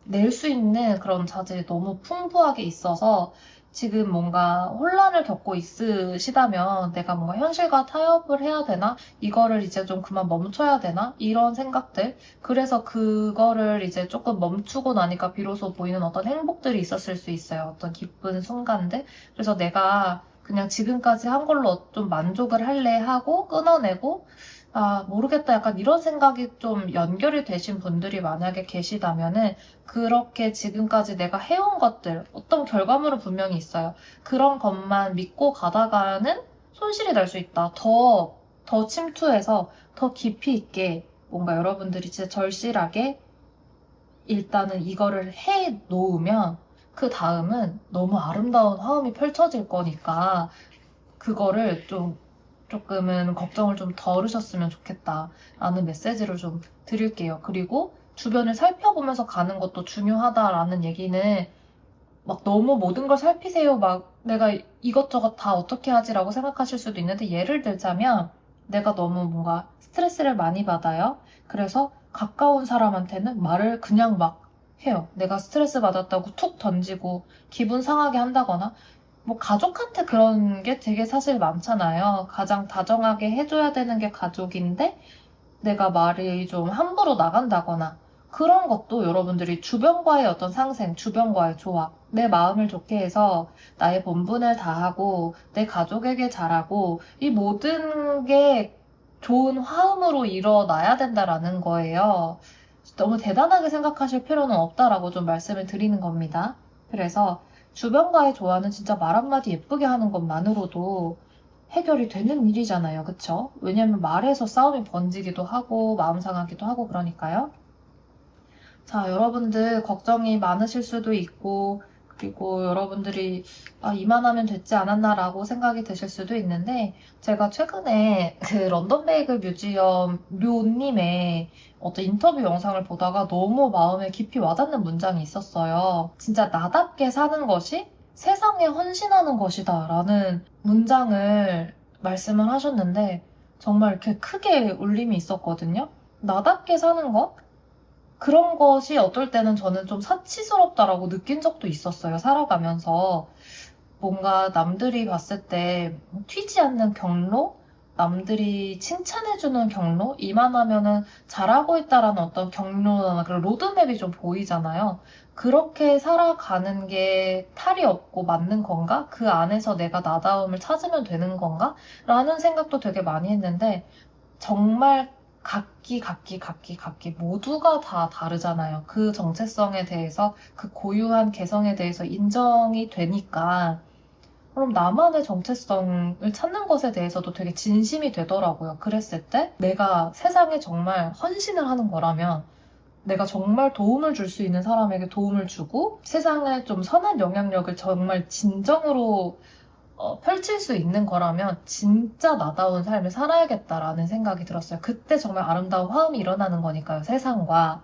낼 수 있는 그런 자질이 너무 풍부하게 있어서 지금 뭔가 혼란을 겪고 있으시다면 내가 뭔가 현실과 타협을 해야 되나? 이거를 이제 좀 그만 멈춰야 되나? 이런 생각들. 그래서 그거를 이제 조금 멈추고 나니까 비로소 보이는 어떤 행복들이 있었을 수 있어요. 어떤 기쁜 순간들. 그래서 내가 그냥 지금까지 한 걸로 좀 만족을 할래 하고 끊어내고 아, 모르겠다. 약간 이런 생각이 좀 연결이 되신 분들이 만약에 계시다면은 그렇게 지금까지 내가 해온 것들, 어떤 결과물은 분명히 있어요. 그런 것만 믿고 가다가는 손실이 날 수 있다. 더 침투해서 더 깊이 있게 뭔가 여러분들이 진짜 절실하게 일단은 이거를 해 놓으면 그 다음은 너무 아름다운 화음이 펼쳐질 거니까 그거를 조금은 걱정을 좀 덜으셨으면 좋겠다라는 메시지를 좀 드릴게요. 그리고 주변을 살펴보면서 가는 것도 중요하다라는 얘기는 막 너무 모든 걸 살피세요. 막 내가 이것저것 다 어떻게 하지라고 생각하실 수도 있는데 예를 들자면 내가 너무 뭔가 스트레스를 많이 받아요. 그래서 가까운 사람한테는 말을 그냥 막 해요. 내가 스트레스 받았다고 툭 던지고 기분 상하게 한다거나 뭐 가족한테 그런 게 되게 사실 많잖아요. 가장 다정하게 해줘야 되는 게 가족인데 내가 말이 좀 함부로 나간다거나 그런 것도 여러분들이 주변과의 어떤 상생, 주변과의 조화, 내 마음을 좋게 해서 나의 본분을 다하고 내 가족에게 잘하고 이 모든 게 좋은 화음으로 일어나야 된다라는 거예요. 너무 대단하게 생각하실 필요는 없다라고 좀 말씀을 드리는 겁니다. 그래서 주변과의 조화는 진짜 말 한마디 예쁘게 하는 것만으로도 해결이 되는 일이잖아요. 그쵸? 왜냐면 말에서 싸움이 번지기도 하고 마음 상하기도 하고 그러니까요. 자, 여러분들 걱정이 많으실 수도 있고 그리고 여러분들이 아, 이만하면 됐지 않았나라고 생각이 드실 수도 있는데 제가 최근에 그 런던 베이글 뮤지엄 료님의 어떤 인터뷰 영상을 보다가 너무 마음에 깊이 와닿는 문장이 있었어요. 진짜 나답게 사는 것이 세상에 헌신하는 것이다 라는 문장을 말씀을 하셨는데 정말 이렇게 크게 울림이 있었거든요. 나답게 사는 것? 그런 것이 어떨 때는 저는 좀 사치스럽다라고 느낀 적도 있었어요. 살아가면서. 뭔가 남들이 봤을 때 튀지 않는 경로? 남들이 칭찬해주는 경로? 이만하면은 잘하고 있다라는 어떤 경로나 그런 로드맵이 좀 보이잖아요. 그렇게 살아가는 게 탈이 없고 맞는 건가? 그 안에서 내가 나다움을 찾으면 되는 건가? 라는 생각도 되게 많이 했는데, 정말 각기 모두가 다 다르잖아요. 그 정체성에 대해서, 그 고유한 개성에 대해서 인정이 되니까, 그럼 나만의 정체성을 찾는 것에 대해서도 되게 진심이 되더라고요. 그랬을 때 내가 세상에 정말 헌신을 하는 거라면 내가 정말 도움을 줄 수 있는 사람에게 도움을 주고 세상에 좀 선한 영향력을 정말 진정으로 펼칠 수 있는 거라면 진짜 나다운 삶을 살아야겠다라는 생각이 들었어요. 그때 정말 아름다운 화음이 일어나는 거니까요, 세상과.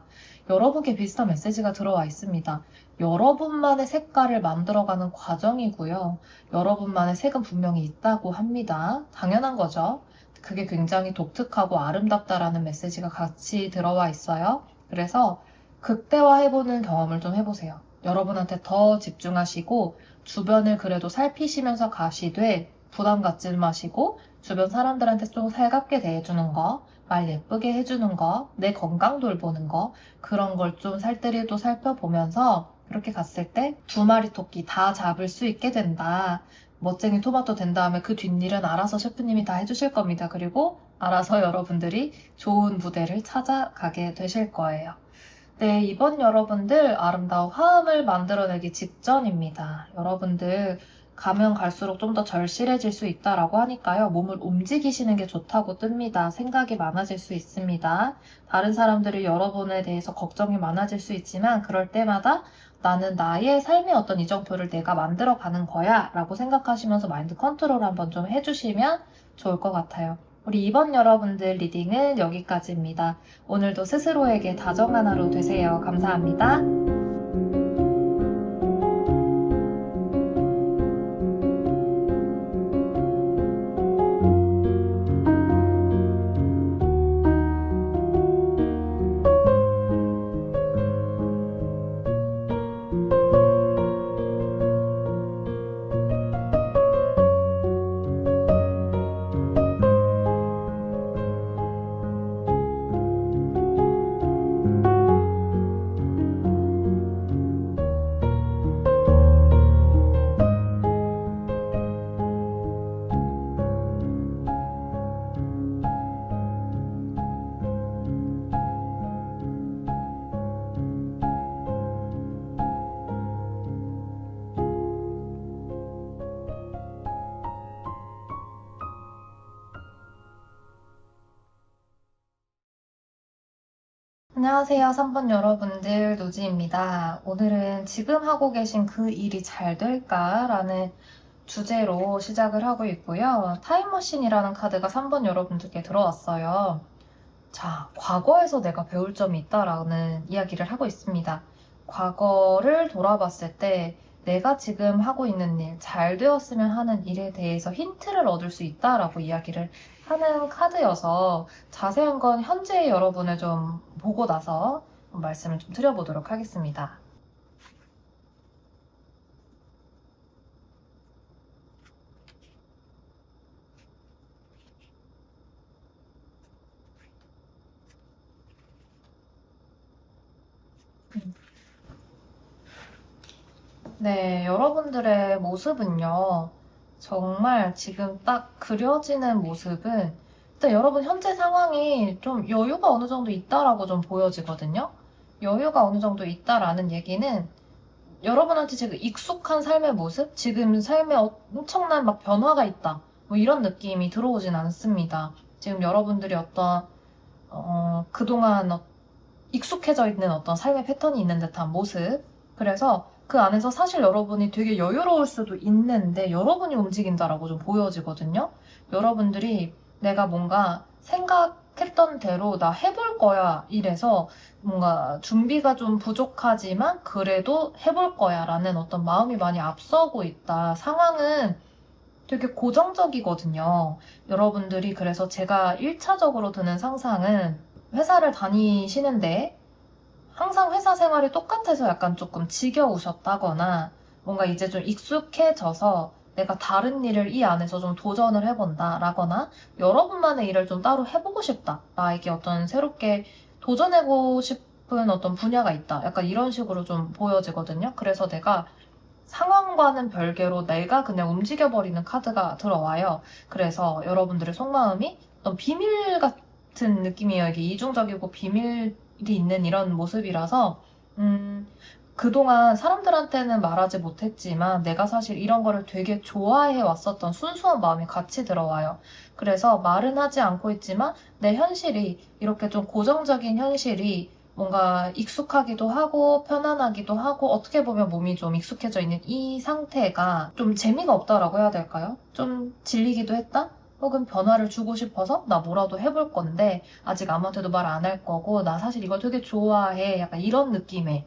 여러분께 비슷한 메시지가 들어와 있습니다. 여러분만의 색깔을 만들어가는 과정이고요. 여러분만의 색은 분명히 있다고 합니다. 당연한 거죠. 그게 굉장히 독특하고 아름답다라는 메시지가 같이 들어와 있어요. 그래서 극대화해보는 경험을 좀 해보세요. 여러분한테 더 집중하시고 주변을 그래도 살피시면서 가시되 부담 갖지 마시고 주변 사람들한테 좀 살갑게 대해주는 거, 말 예쁘게 해주는 거, 내 건강 돌보는 거, 그런 걸 좀 살뜰히도 살펴보면서 그렇게 갔을 때 두 마리 토끼 다 잡을 수 있게 된다. 멋쟁이 토마토 된 다음에 그 뒷일은 알아서 셰프님이 다 해주실 겁니다. 그리고 알아서 여러분들이 좋은 무대를 찾아가게 되실 거예요. 네, 이번 여러분들 아름다운 화음을 만들어내기 직전입니다. 여러분들 가면 갈수록 좀 더 절실해질 수 있다라고 하니까요. 몸을 움직이시는 게 좋다고 뜹니다. 생각이 많아질 수 있습니다. 다른 사람들이 여러분에 대해서 걱정이 많아질 수 있지만 그럴 때마다 나는 나의 삶의 어떤 이정표를 내가 만들어가는 거야 라고 생각하시면서 마인드 컨트롤 한번 좀 해주시면 좋을 것 같아요. 우리 이번 여러분들 리딩은 여기까지입니다. 오늘도 스스로에게 다정한 하루 되세요. 감사합니다. 안녕하세요. 3번 여러분들, 노지입니다. 오늘은 지금 하고 계신 그 일이 잘 될까? 라는 주제로 시작을 하고 있고요. 타임머신이라는 카드가 3번 여러분들께 들어왔어요. 자, 과거에서 내가 배울 점이 있다라는 이야기를 하고 있습니다. 과거를 돌아봤을 때 내가 지금 하고 있는 일, 잘 되었으면 하는 일에 대해서 힌트를 얻을 수 있다라고 이야기를 하는 카드여서 자세한 건 현재의 여러분을 좀 보고 나서 말씀을 좀 드려보도록 하겠습니다. 네, 여러분들의 모습은요, 정말 지금 딱 그려지는 모습은 일단 여러분 현재 상황이 좀 여유가 어느 정도 있다라고 좀 보여지거든요. 여유가 어느 정도 있다라는 얘기는 여러분한테 지금 익숙한 삶의 모습, 지금 삶에 엄청난 막 변화가 있다. 뭐 이런 느낌이 들어오진 않습니다. 지금 여러분들이 어떤 그동안 익숙해져 있는 어떤 삶의 패턴이 있는 듯한 모습. 그래서 그 안에서 사실 여러분이 되게 여유로울 수도 있는데 여러분이 움직인다라고 좀 보여지거든요. 여러분들이 내가 뭔가 생각했던 대로 나 해볼 거야 이래서 뭔가 준비가 좀 부족하지만 그래도 해볼 거야 라는 어떤 마음이 많이 앞서고 있다. 상황은 되게 고정적이거든요. 여러분들이 그래서 제가 1차적으로 드는 상상은 회사를 다니시는데 항상 회사 생활이 똑같아서 약간 조금 지겨우셨다거나 뭔가 이제 좀 익숙해져서 내가 다른 일을 이 안에서 좀 도전을 해본다라거나 여러분만의 일을 좀 따로 해보고 싶다. 나에게 어떤 새롭게 도전해보고 싶은 어떤 분야가 있다. 약간 이런 식으로 좀 보여지거든요. 그래서 내가 상황과는 별개로 내가 그냥 움직여버리는 카드가 들어와요. 그래서 여러분들의 속마음이 어떤 비밀 같은 느낌이에요. 이게 이중적이고 비밀이 있는 이런 모습이라서, 그동안 사람들한테는 말하지 못했지만 내가 사실 이런 거를 되게 좋아해 왔었던 순수한 마음이 같이 들어와요. 그래서 말은 하지 않고 있지만 내 현실이 이렇게 좀 고정적인 현실이 뭔가 익숙하기도 하고 편안하기도 하고 어떻게 보면 몸이 좀 익숙해져 있는 이 상태가 좀 재미가 없다라고 해야 될까요? 좀 질리기도 했다? 혹은 변화를 주고 싶어서 나 뭐라도 해볼 건데 아직 아무한테도 말 안 할 거고 나 사실 이걸 되게 좋아해. 약간 이런 느낌의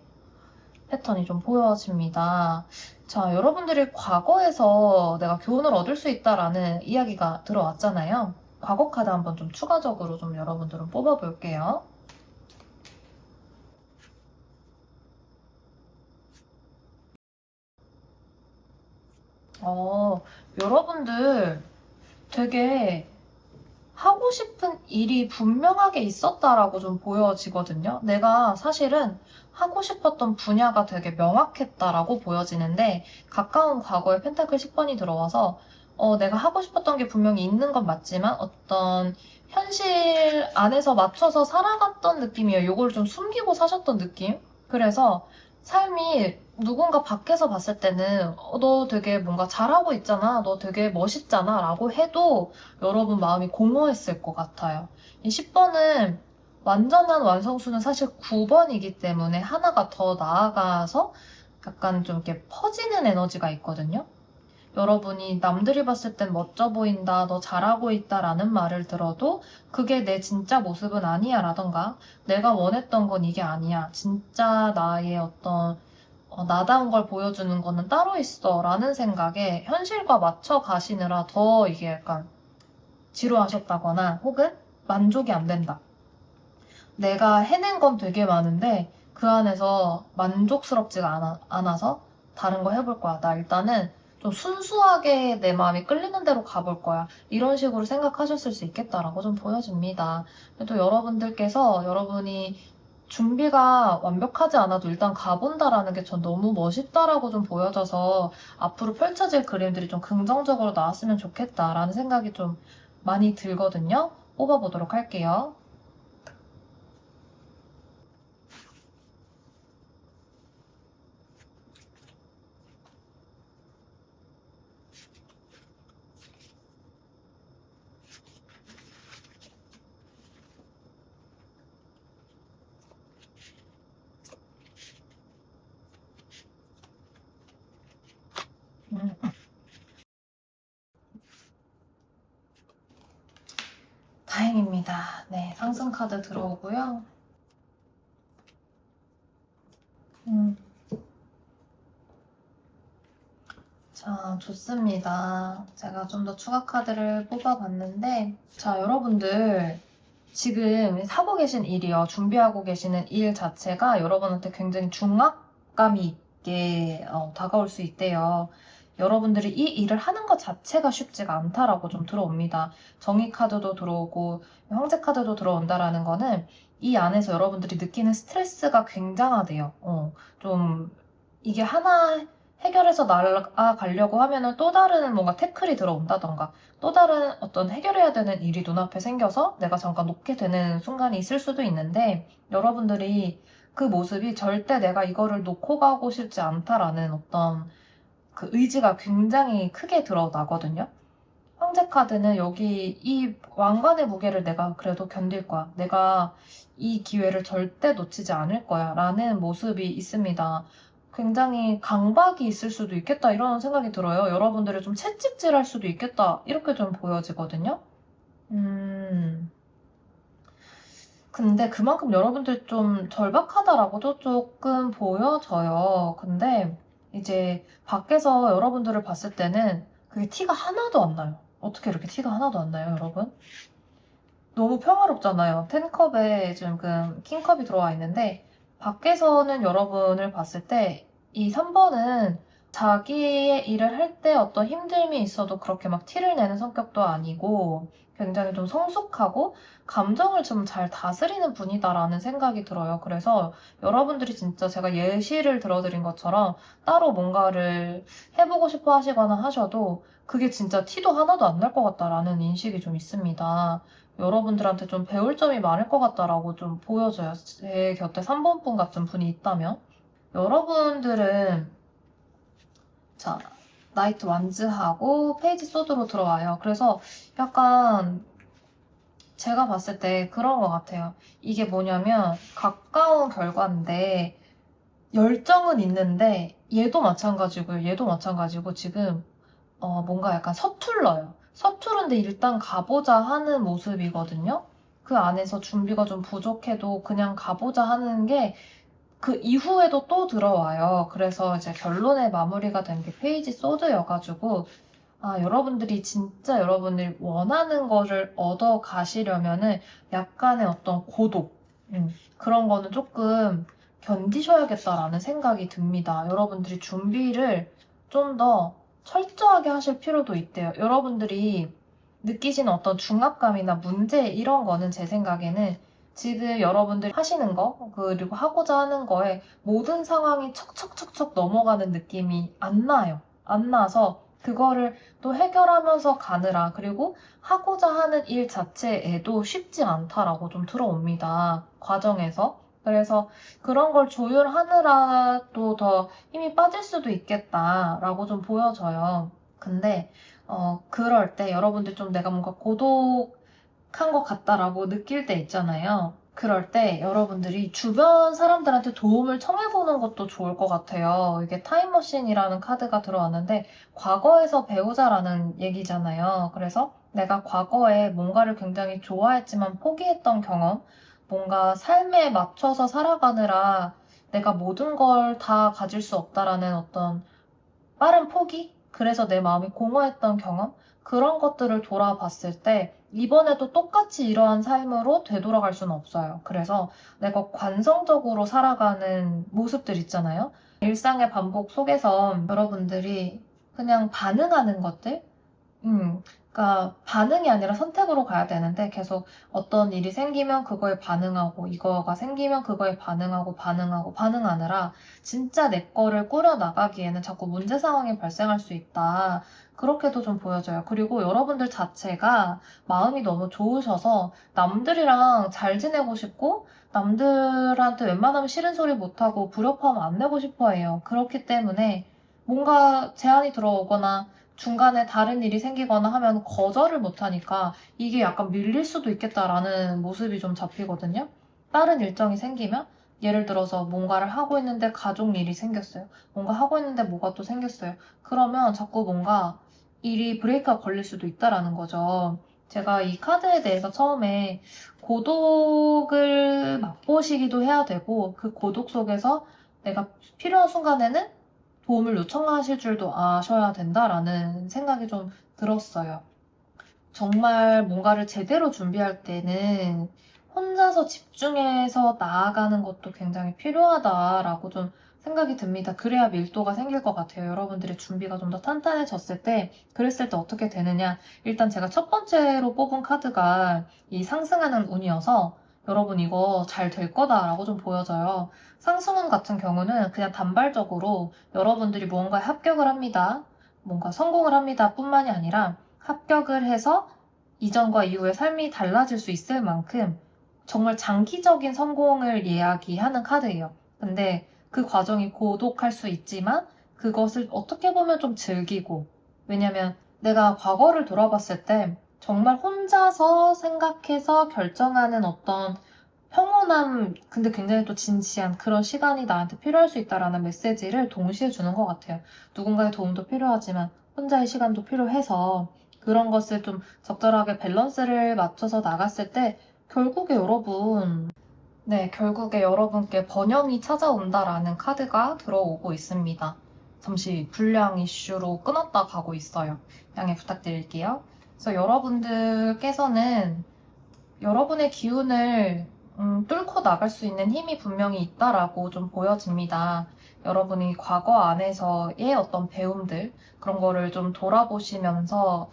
패턴이 좀 보여집니다. 자, 여러분들이 과거에서 내가 교훈을 얻을 수 있다라는 이야기가 들어왔잖아요. 과거 카드 한번 좀 추가적으로 좀 여러분들은 뽑아볼게요. 여러분들 되게 하고 싶은 일이 분명하게 있었다라고 좀 보여지거든요. 내가 사실은 하고 싶었던 분야가 되게 명확했다라고 보여지는데, 가까운 과거에 펜타클 10번이 들어와서 내가 하고 싶었던 게 분명히 있는 건 맞지만 어떤 현실 안에서 맞춰서 살아갔던 느낌이에요. 요걸 좀 숨기고 사셨던 느낌? 그래서 삶이 누군가 밖에서 봤을 때는 너 되게 뭔가 잘하고 있잖아, 너 되게 멋있잖아 라고 해도 여러분 마음이 공허했을 것 같아요. 이 10번은 완전한 완성수는 사실 9번이기 때문에 하나가 더 나아가서 약간 좀 이렇게 퍼지는 에너지가 있거든요. 여러분이 남들이 봤을 땐 멋져 보인다, 너 잘하고 있다 라는 말을 들어도 그게 내 진짜 모습은 아니야 라던가, 내가 원했던 건 이게 아니야, 진짜 나의 어떤 나다운 걸 보여주는 거는 따로 있어 라는 생각에 현실과 맞춰 가시느라 더 이게 약간 지루하셨다거나 혹은 만족이 안 된다. 내가 해낸 건 되게 많은데 그 안에서 만족스럽지가 않아서 다른 거 해볼 거야. 나 일단은 좀 순수하게 내 마음이 끌리는 대로 가볼 거야. 이런 식으로 생각하셨을 수 있겠다라고 좀 보여집니다. 또 여러분들께서 여러분이 준비가 완벽하지 않아도 일단 가본다라는 게 전 너무 멋있다라고 좀 보여져서 앞으로 펼쳐질 그림들이 좀 긍정적으로 나왔으면 좋겠다라는 생각이 좀 많이 들거든요. 뽑아보도록 할게요. 음, 다행입니다. 네, 상승 카드 들어오고요. 음, 자, 좋습니다. 제가 좀 더 추가 카드를 뽑아봤는데, 자, 여러분들 지금 하고 계신 일이요. 준비하고 계시는 일 자체가 여러분한테 굉장히 중압감이 있게 다가올 수 있대요. 여러분들이 이 일을 하는 것 자체가 쉽지가 않다라고 좀 들어옵니다. 정의 카드도 들어오고 황제 카드도 들어온다라는 거는 이 안에서 여러분들이 느끼는 스트레스가 굉장하대요. 좀 이게 하나 해결해서 나아가려고 하면은 또 다른 뭔가 태클이 들어온다던가 또 다른 어떤 해결해야 되는 일이 눈앞에 생겨서 내가 잠깐 놓게 되는 순간이 있을 수도 있는데, 여러분들이 그 모습이 절대 내가 이거를 놓고 가고 싶지 않다라는 어떤 그 의지가 굉장히 크게 드러나거든요. 황제 카드는 여기 이 왕관의 무게를 내가 그래도 견딜 거야. 내가 이 기회를 절대 놓치지 않을 거야. 라는 모습이 있습니다. 굉장히 강박이 있을 수도 있겠다. 이런 생각이 들어요. 여러분들이 좀 채찍질 할 수도 있겠다. 이렇게 좀 보여지거든요. 근데 그만큼 여러분들 좀 절박하다라고도 조금 보여져요. 근데 이제 밖에서 여러분들을 봤을 때는 그게 티가 하나도 안 나요. 어떻게 이렇게 티가 하나도 안 나요, 여러분? 너무 평화롭잖아요. 10컵에 지금 킹컵이 들어와 있는데, 밖에서는 여러분을 봤을 때 이 3번은 자기의 일을 할 때 어떤 힘듦이 있어도 그렇게 막 티를 내는 성격도 아니고 굉장히 좀 성숙하고 감정을 좀 잘 다스리는 분이다라는 생각이 들어요. 그래서 여러분들이 진짜 제가 예시를 들어드린 것처럼 따로 뭔가를 해보고 싶어 하시거나 하셔도 그게 진짜 티도 하나도 안 날 것 같다라는 인식이 좀 있습니다. 여러분들한테 좀 배울 점이 많을 것 같다라고 좀 보여져요. 제 곁에 3번 분 같은 분이 있다면. 여러분들은, 자, 나이트 완즈하고 페이지 소드로 들어와요. 그래서 약간 제가 봤을 때 그런 것 같아요. 이게 뭐냐면 가까운 결과인데 열정은 있는데 얘도 마찬가지고요. 얘도 마찬가지고 지금 뭔가 약간 서툴러요. 서투른데 일단 가보자 하는 모습이거든요. 그 안에서 준비가 좀 부족해도 그냥 가보자 하는 게 그 이후에도 또 들어와요. 그래서 이제 결론의 마무리가 된 게 페이지 소드여가지고, 아, 여러분들이 진짜 여러분이 원하는 거를 얻어 가시려면은 약간의 어떤 고독, 그런 거는 조금 견디셔야겠다라는 생각이 듭니다. 여러분들이 준비를 좀 더 철저하게 하실 필요도 있대요. 여러분들이 느끼시는 어떤 중압감이나 문제 이런 거는 제 생각에는 지금 여러분들이 하시는 거 그리고 하고자 하는 거에 모든 상황이 척척척척 넘어가는 느낌이 안 나요. 안 나서 그거를 또 해결하면서 가느라 그리고 하고자 하는 일 자체에도 쉽지 않다라고 좀 들어옵니다. 과정에서. 그래서 그런 걸 조율하느라 또 더 힘이 빠질 수도 있겠다라고 좀 보여져요. 근데 그럴 때 여러분들 좀 내가 뭔가 고독한 것 같다라고 느낄 때 있잖아요. 그럴 때 여러분들이 주변 사람들한테 도움을 청해보는 것도 좋을 것 같아요. 이게 타임머신이라는 카드가 들어왔는데 과거에서 배우자라는 얘기잖아요. 그래서 내가 과거에 뭔가를 굉장히 좋아했지만 포기했던 경험, 뭔가 삶에 맞춰서 살아가느라 내가 모든 걸 다 가질 수 없다라는 어떤 빠른 포기? 그래서 내 마음이 공허했던 경험? 그런 것들을 돌아봤을 때 이번에도 똑같이 이러한 삶으로 되돌아갈 수는 없어요. 그래서 내가 관성적으로 살아가는 모습들 있잖아요. 일상의 반복 속에서 여러분들이 그냥 반응하는 것들? 그러니까 반응이 아니라 선택으로 가야 되는데 계속 어떤 일이 생기면 그거에 반응하고 이거가 생기면 그거에 반응하고 반응하느라 진짜 내 거를 꾸려 나가기에는 자꾸 문제 상황이 발생할 수 있다. 그렇게도 좀 보여져요. 그리고 여러분들 자체가 마음이 너무 좋으셔서 남들이랑 잘 지내고 싶고 남들한테 웬만하면 싫은 소리 못하고 불협화음 안 내고 싶어 해요. 그렇기 때문에 뭔가 제안이 들어오거나 중간에 다른 일이 생기거나 하면 거절을 못하니까 이게 약간 밀릴 수도 있겠다라는 모습이 좀 잡히거든요. 다른 일정이 생기면 예를 들어서 뭔가를 하고 있는데 가족 일이 생겼어요. 뭔가 하고 있는데 뭐가 또 생겼어요. 그러면 자꾸 뭔가 일이 브레이크가 걸릴 수도 있다라는 거죠. 제가 이 카드에 대해서 처음에 고독을 맛보시기도 해야 되고 그 고독 속에서 내가 필요한 순간에는 도움을 요청하실 줄도 아셔야 된다라는 생각이 좀 들었어요. 정말 뭔가를 제대로 준비할 때는 혼자서 집중해서 나아가는 것도 굉장히 필요하다라고 좀 생각이 듭니다. 그래야 밀도가 생길 것 같아요. 여러분들의 준비가 좀 더 탄탄해졌을 때, 그랬을 때 어떻게 되느냐. 일단 제가 첫 번째로 뽑은 카드가 이 상승하는 운이어서 여러분 이거 잘 될 거다라고 좀 보여져요. 상승운 같은 경우는 그냥 단발적으로 여러분들이 무언가에 합격을 합니다. 뭔가 성공을 합니다. 뿐만이 아니라 합격을 해서 이전과 이후의 삶이 달라질 수 있을 만큼 정말 장기적인 성공을 이야기하는 카드예요. 근데 그 과정이 고독할 수 있지만 그것을 어떻게 보면 좀 즐기고 왜냐면 내가 과거를 돌아봤을 때 정말 혼자서 생각해서 결정하는 어떤 평온함, 근데 굉장히 또 진지한 그런 시간이 나한테 필요할 수 있다라는 메시지를 동시에 주는 것 같아요. 누군가의 도움도 필요하지만 혼자의 시간도 필요해서 그런 것을 좀 적절하게 밸런스를 맞춰서 나갔을 때 결국에 여러분께 번영이 찾아온다라는 카드가 들어오고 있습니다. 잠시 불량 이슈로 끊었다 가고 있어요. 양해 부탁드릴게요. 그래서 여러분들께서는 여러분의 기운을 뚫고 나갈 수 있는 힘이 분명히 있다라고 좀 보여집니다. 여러분이 과거 안에서의 어떤 배움들, 그런 거를 좀 돌아보시면서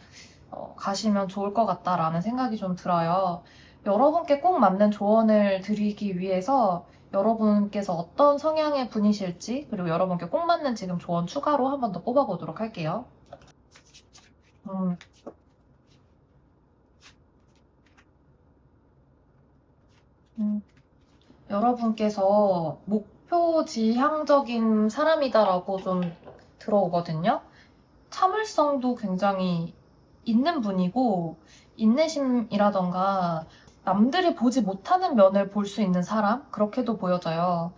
가시면 좋을 것 같다라는 생각이 좀 들어요. 여러분께 꼭 맞는 조언을 드리기 위해서 여러분께서 어떤 성향의 분이실지, 그리고 여러분께 꼭 맞는 지금 조언 추가로 한 번 더 뽑아보도록 할게요. 음, 여러분께서 목표 지향적인 사람이다라고 좀 들어오거든요. 참을성도 굉장히 있는 분이고, 인내심이라던가, 남들이 보지 못하는 면을 볼 수 있는 사람? 그렇게도 보여져요.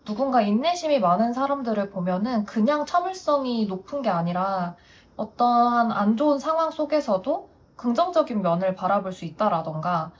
누군가 인내심이 많은 사람들을 보면은 그냥 참을성이 높은 게 아니라 어떠한 안 좋은 상황 속에서도 긍정적인 면을 바라볼 수 있다라던가,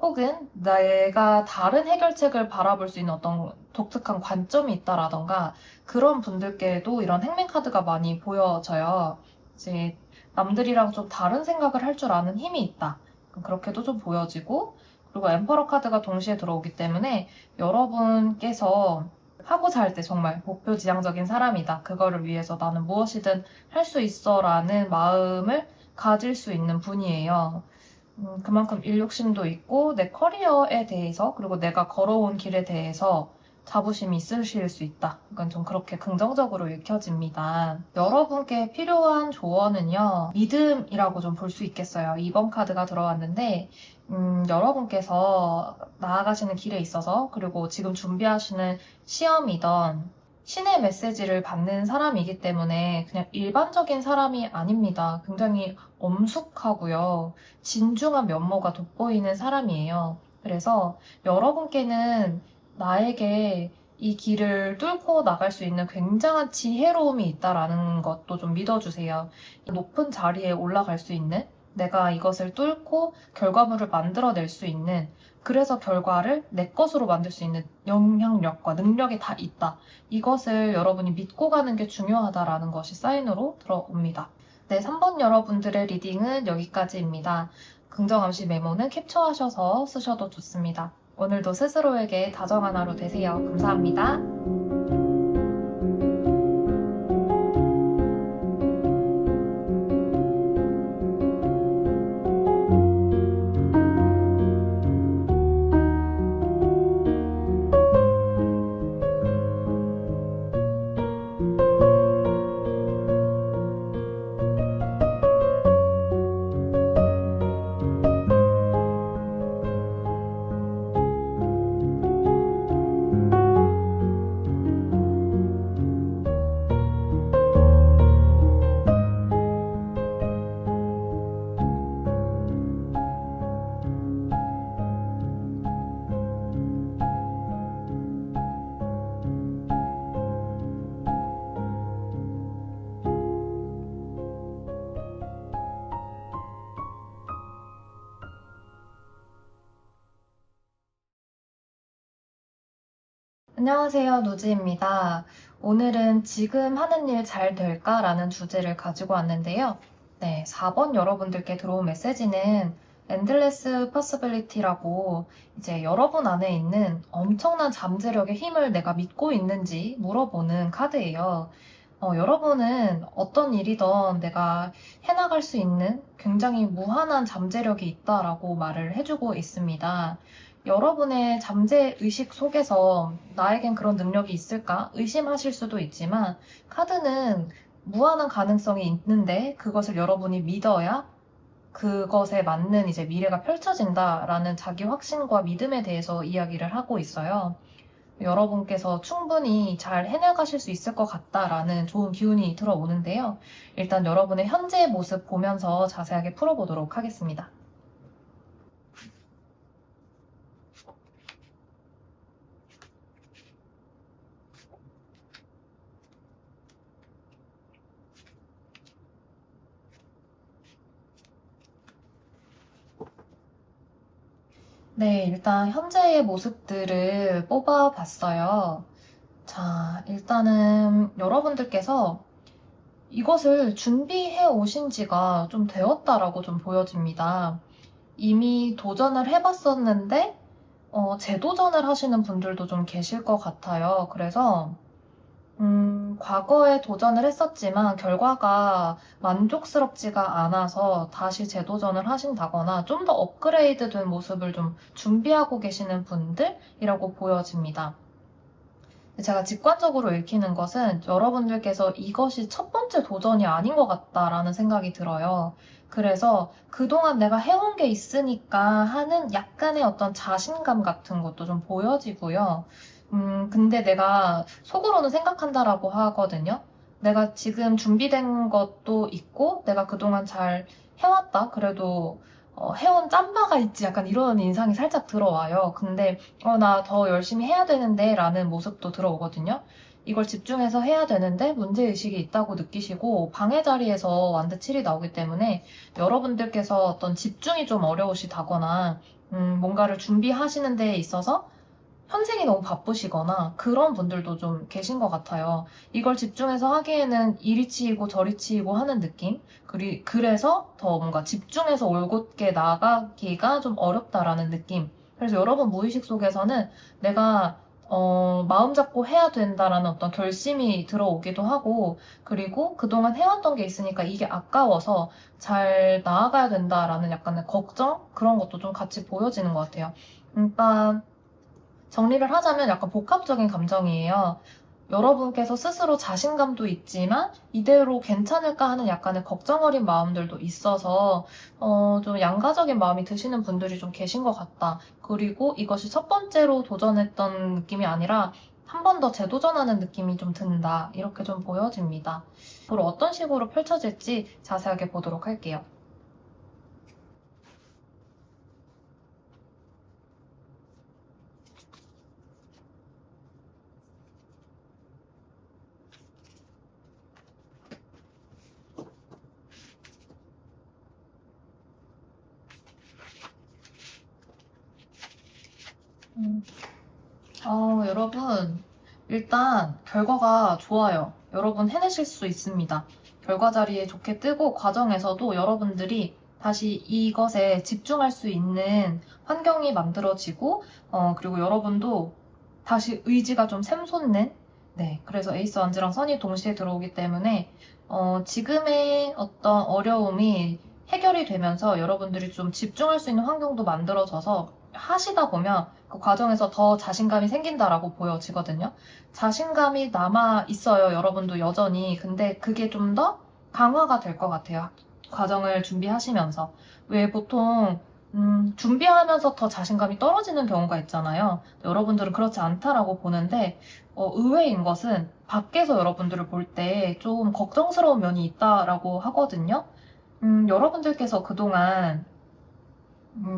혹은 내가 다른 해결책을 바라볼 수 있는 어떤 독특한 관점이 있다라던가 그런 분들께도 이런 행맨카드가 많이 보여져요. 이제 남들이랑 좀 다른 생각을 할 줄 아는 힘이 있다. 그렇게도 좀 보여지고 그리고 엠퍼러 카드가 동시에 들어오기 때문에 여러분께서 하고자 할 때 정말 목표 지향적인 사람이다. 그거를 위해서 나는 무엇이든 할 수 있어 라는 마음을 가질 수 있는 분이에요. 그만큼 일욕심도 있고 내 커리어에 대해서 그리고 내가 걸어온 길에 대해서 자부심이 있으실 수 있다. 이건 좀 그렇게 긍정적으로 읽혀집니다. 여러분께 필요한 조언은요. 믿음이라고 좀 볼 수 있겠어요. 2번 카드가 들어왔는데 여러분께서 나아가시는 길에 있어서 그리고 지금 준비하시는 시험이던 신의 메시지를 받는 사람이기 때문에 그냥 일반적인 사람이 아닙니다. 굉장히 엄숙하고요. 진중한 면모가 돋보이는 사람이에요. 그래서 여러분께는 나에게 이 길을 뚫고 나갈 수 있는 굉장한 지혜로움이 있다라는 것도 좀 믿어주세요. 높은 자리에 올라갈 수 있는 내가 이것을 뚫고 결과물을 만들어낼 수 있는 그래서 결과를 내 것으로 만들 수 있는 영향력과 능력이 다 있다. 이것을 여러분이 믿고 가는 게 중요하다라는 것이 사인으로 들어옵니다. 네, 3번 여러분들의 리딩은 여기까지입니다. 긍정암시 메모는 캡처하셔서 쓰셔도 좋습니다. 오늘도 스스로에게 다정한 하루 되세요. 감사합니다. 안녕하세요, 누지입니다. 오늘은 지금 하는 일 잘 될까? 라는 주제를 가지고 왔는데요. 네, 4번 여러분들께 들어온 메시지는 Endless Possibility라고 이제 여러분 안에 있는 엄청난 잠재력의 힘을 내가 믿고 있는지 물어보는 카드예요. 여러분은 어떤 일이든 내가 해나갈 수 있는 굉장히 무한한 잠재력이 있다라고 말을 해주고 있습니다. 여러분의 잠재 의식 속에서 나에겐 그런 능력이 있을까 의심하실 수도 있지만 카드는 무한한 가능성이 있는데 그것을 여러분이 믿어야 그것에 맞는 이제 미래가 펼쳐진다라는 자기 확신과 믿음에 대해서 이야기를 하고 있어요. 여러분께서 충분히 잘 해나가실 수 있을 것 같다라는 좋은 기운이 들어오는데요. 일단 여러분의 현재 모습 보면서 자세하게 풀어보도록 하겠습니다. 네, 일단 현재의 모습들을 뽑아봤어요. 자, 일단은 여러분들께서 이것을 준비해 오신 지가 좀 되었다라고 좀 보여집니다. 이미 도전을 해봤었는데, 재도전을 하시는 분들도 좀 계실 것 같아요. 그래서, 과거에 도전을 했었지만 결과가 만족스럽지가 않아서 다시 재도전을 하신다거나 좀 더 업그레이드 된 모습을 좀 준비하고 계시는 분들이라고 보여집니다. 제가 직관적으로 읽히는 것은 여러분들께서 이것이 첫 번째 도전이 아닌 것 같다라는 생각이 들어요. 그래서 그동안 내가 해온 게 있으니까 하는 약간의 어떤 자신감 같은 것도 좀 보여지고요. 근데 내가 속으로는 생각한다라고 하거든요. 내가 지금 준비된 것도 있고, 내가 그동안 잘 해왔다. 그래도 해온 짬바가 있지. 약간 이런 인상이 살짝 들어와요. 근데 나 더 열심히 해야 되는데 라는 모습도 들어오거든요. 이걸 집중해서 해야 되는데 문제의식이 있다고 느끼시고 방해 자리에서 완드칠이 나오기 때문에 여러분들께서 어떤 집중이 좀 어려우시다거나 뭔가를 준비하시는 데에 있어서 현생이 너무 바쁘시거나 그런 분들도 좀 계신 것 같아요. 이걸 집중해서 하기에는 이리 치이고 저리 치이고 하는 느낌? 그래서 더 뭔가 집중해서 올곧게 나가기가 좀 어렵다라는 느낌. 그래서 여러분 무의식 속에서는 내가 마음 잡고 해야 된다라는 어떤 결심이 들어오기도 하고, 그리고 그동안 해왔던 게 있으니까 이게 아까워서 잘 나아가야 된다라는 약간의 걱정? 그런 것도 좀 같이 보여지는 것 같아요. 일단, 정리를 하자면 약간 복합적인 감정이에요. 여러분께서 스스로 자신감도 있지만 이대로 괜찮을까 하는 약간의 걱정 어린 마음들도 있어서 좀 양가적인 마음이 드시는 분들이 좀 계신 것 같다. 그리고 이것이 첫 번째로 도전했던 느낌이 아니라 한 번 더 재도전하는 느낌이 좀 든다. 이렇게 좀 보여집니다. 앞으로 어떤 식으로 펼쳐질지 자세하게 보도록 할게요. 음. 여러분, 일단 결과가 좋아요. 여러분 해내실 수 있습니다. 결과 자리에 좋게 뜨고 과정에서도 여러분들이 다시 이것에 집중할 수 있는 환경이 만들어지고, 그리고 여러분도 다시 의지가 좀 샘솟는, 네, 그래서 에이스 완즈랑 선이 동시에 들어오기 때문에, 지금의 어떤 어려움이 해결이 되면서 여러분들이 좀 집중할 수 있는 환경도 만들어져서 하시다 보면 그 과정에서 더 자신감이 생긴다라고 보여지거든요. 자신감이 남아 있어요, 여러분도 여전히. 근데 그게 좀 더 강화가 될 것 같아요. 과정을 준비하시면서. 왜 보통, 준비하면서 더 자신감이 떨어지는 경우가 있잖아요. 여러분들은 그렇지 않다라고 보는데, 의외인 것은 밖에서 여러분들을 볼 때 좀 걱정스러운 면이 있다라고 하거든요. 여러분들께서 그동안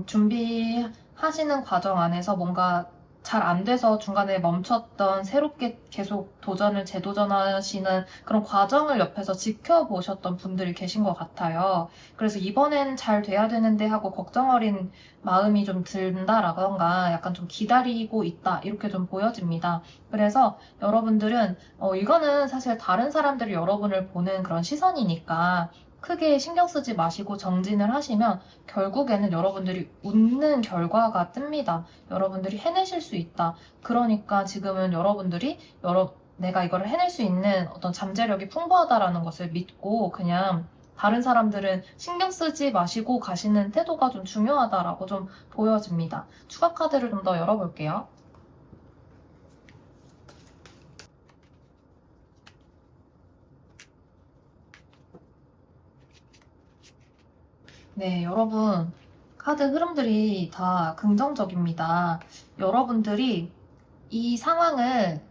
준비하시는 과정 안에서 뭔가 잘 안 돼서 중간에 멈췄던 새롭게 계속 도전을 재도전하시는 그런 과정을 옆에서 지켜보셨던 분들이 계신 것 같아요. 그래서 이번엔 잘 돼야 되는데 하고 걱정 어린 마음이 좀 든다라던가 약간 좀 기다리고 있다 이렇게 좀 보여집니다. 그래서 여러분들은 이거는 사실 다른 사람들이 여러분을 보는 그런 시선이니까 크게 신경 쓰지 마시고 정진을 하시면 결국에는 여러분들이 웃는 결과가 뜹니다. 여러분들이 해내실 수 있다. 그러니까 지금은 여러분들이 내가 이거를 해낼 수 있는 어떤 잠재력이 풍부하다라는 것을 믿고 그냥 다른 사람들은 신경 쓰지 마시고 가시는 태도가 좀 중요하다라고 좀 보여집니다. 추가 카드를 좀 더 열어볼게요. 네, 여러분, 카드 흐름들이 다 긍정적입니다. 여러분들이 이 상황을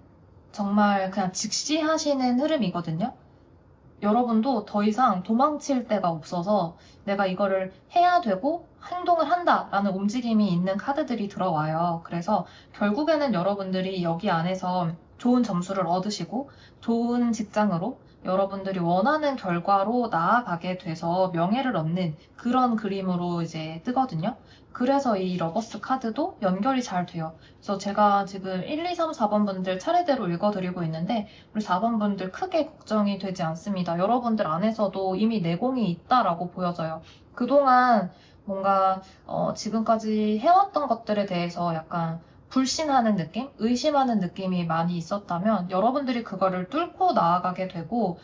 정말 그냥 직시하시는 흐름이거든요. 여러분도 더 이상 도망칠 데가 없어서 내가 이거를 해야 되고 행동을 한다라는 움직임이 있는 카드들이 들어와요. 그래서 결국에는 여러분들이 여기 안에서 좋은 점수를 얻으시고 좋은 직장으로 여러분들이 원하는 결과로 나아가게 돼서 명예를 얻는 그런 그림으로 이제 뜨거든요. 그래서 이 러버스 카드도 연결이 잘 돼요. 그래서 제가 지금 1, 2, 3, 4번 분들 차례대로 읽어드리고 있는데 우리 4번 분들 크게 걱정이 되지 않습니다. 여러분들 안에서도 이미 내공이 있다라고 보여져요. 그동안 뭔가 지금까지 해왔던 것들에 대해서 약간 불신하는 느낌? 의심하는 느낌이 많이 있었다면 여러분들이 그거를 뚫고 나아가게 되고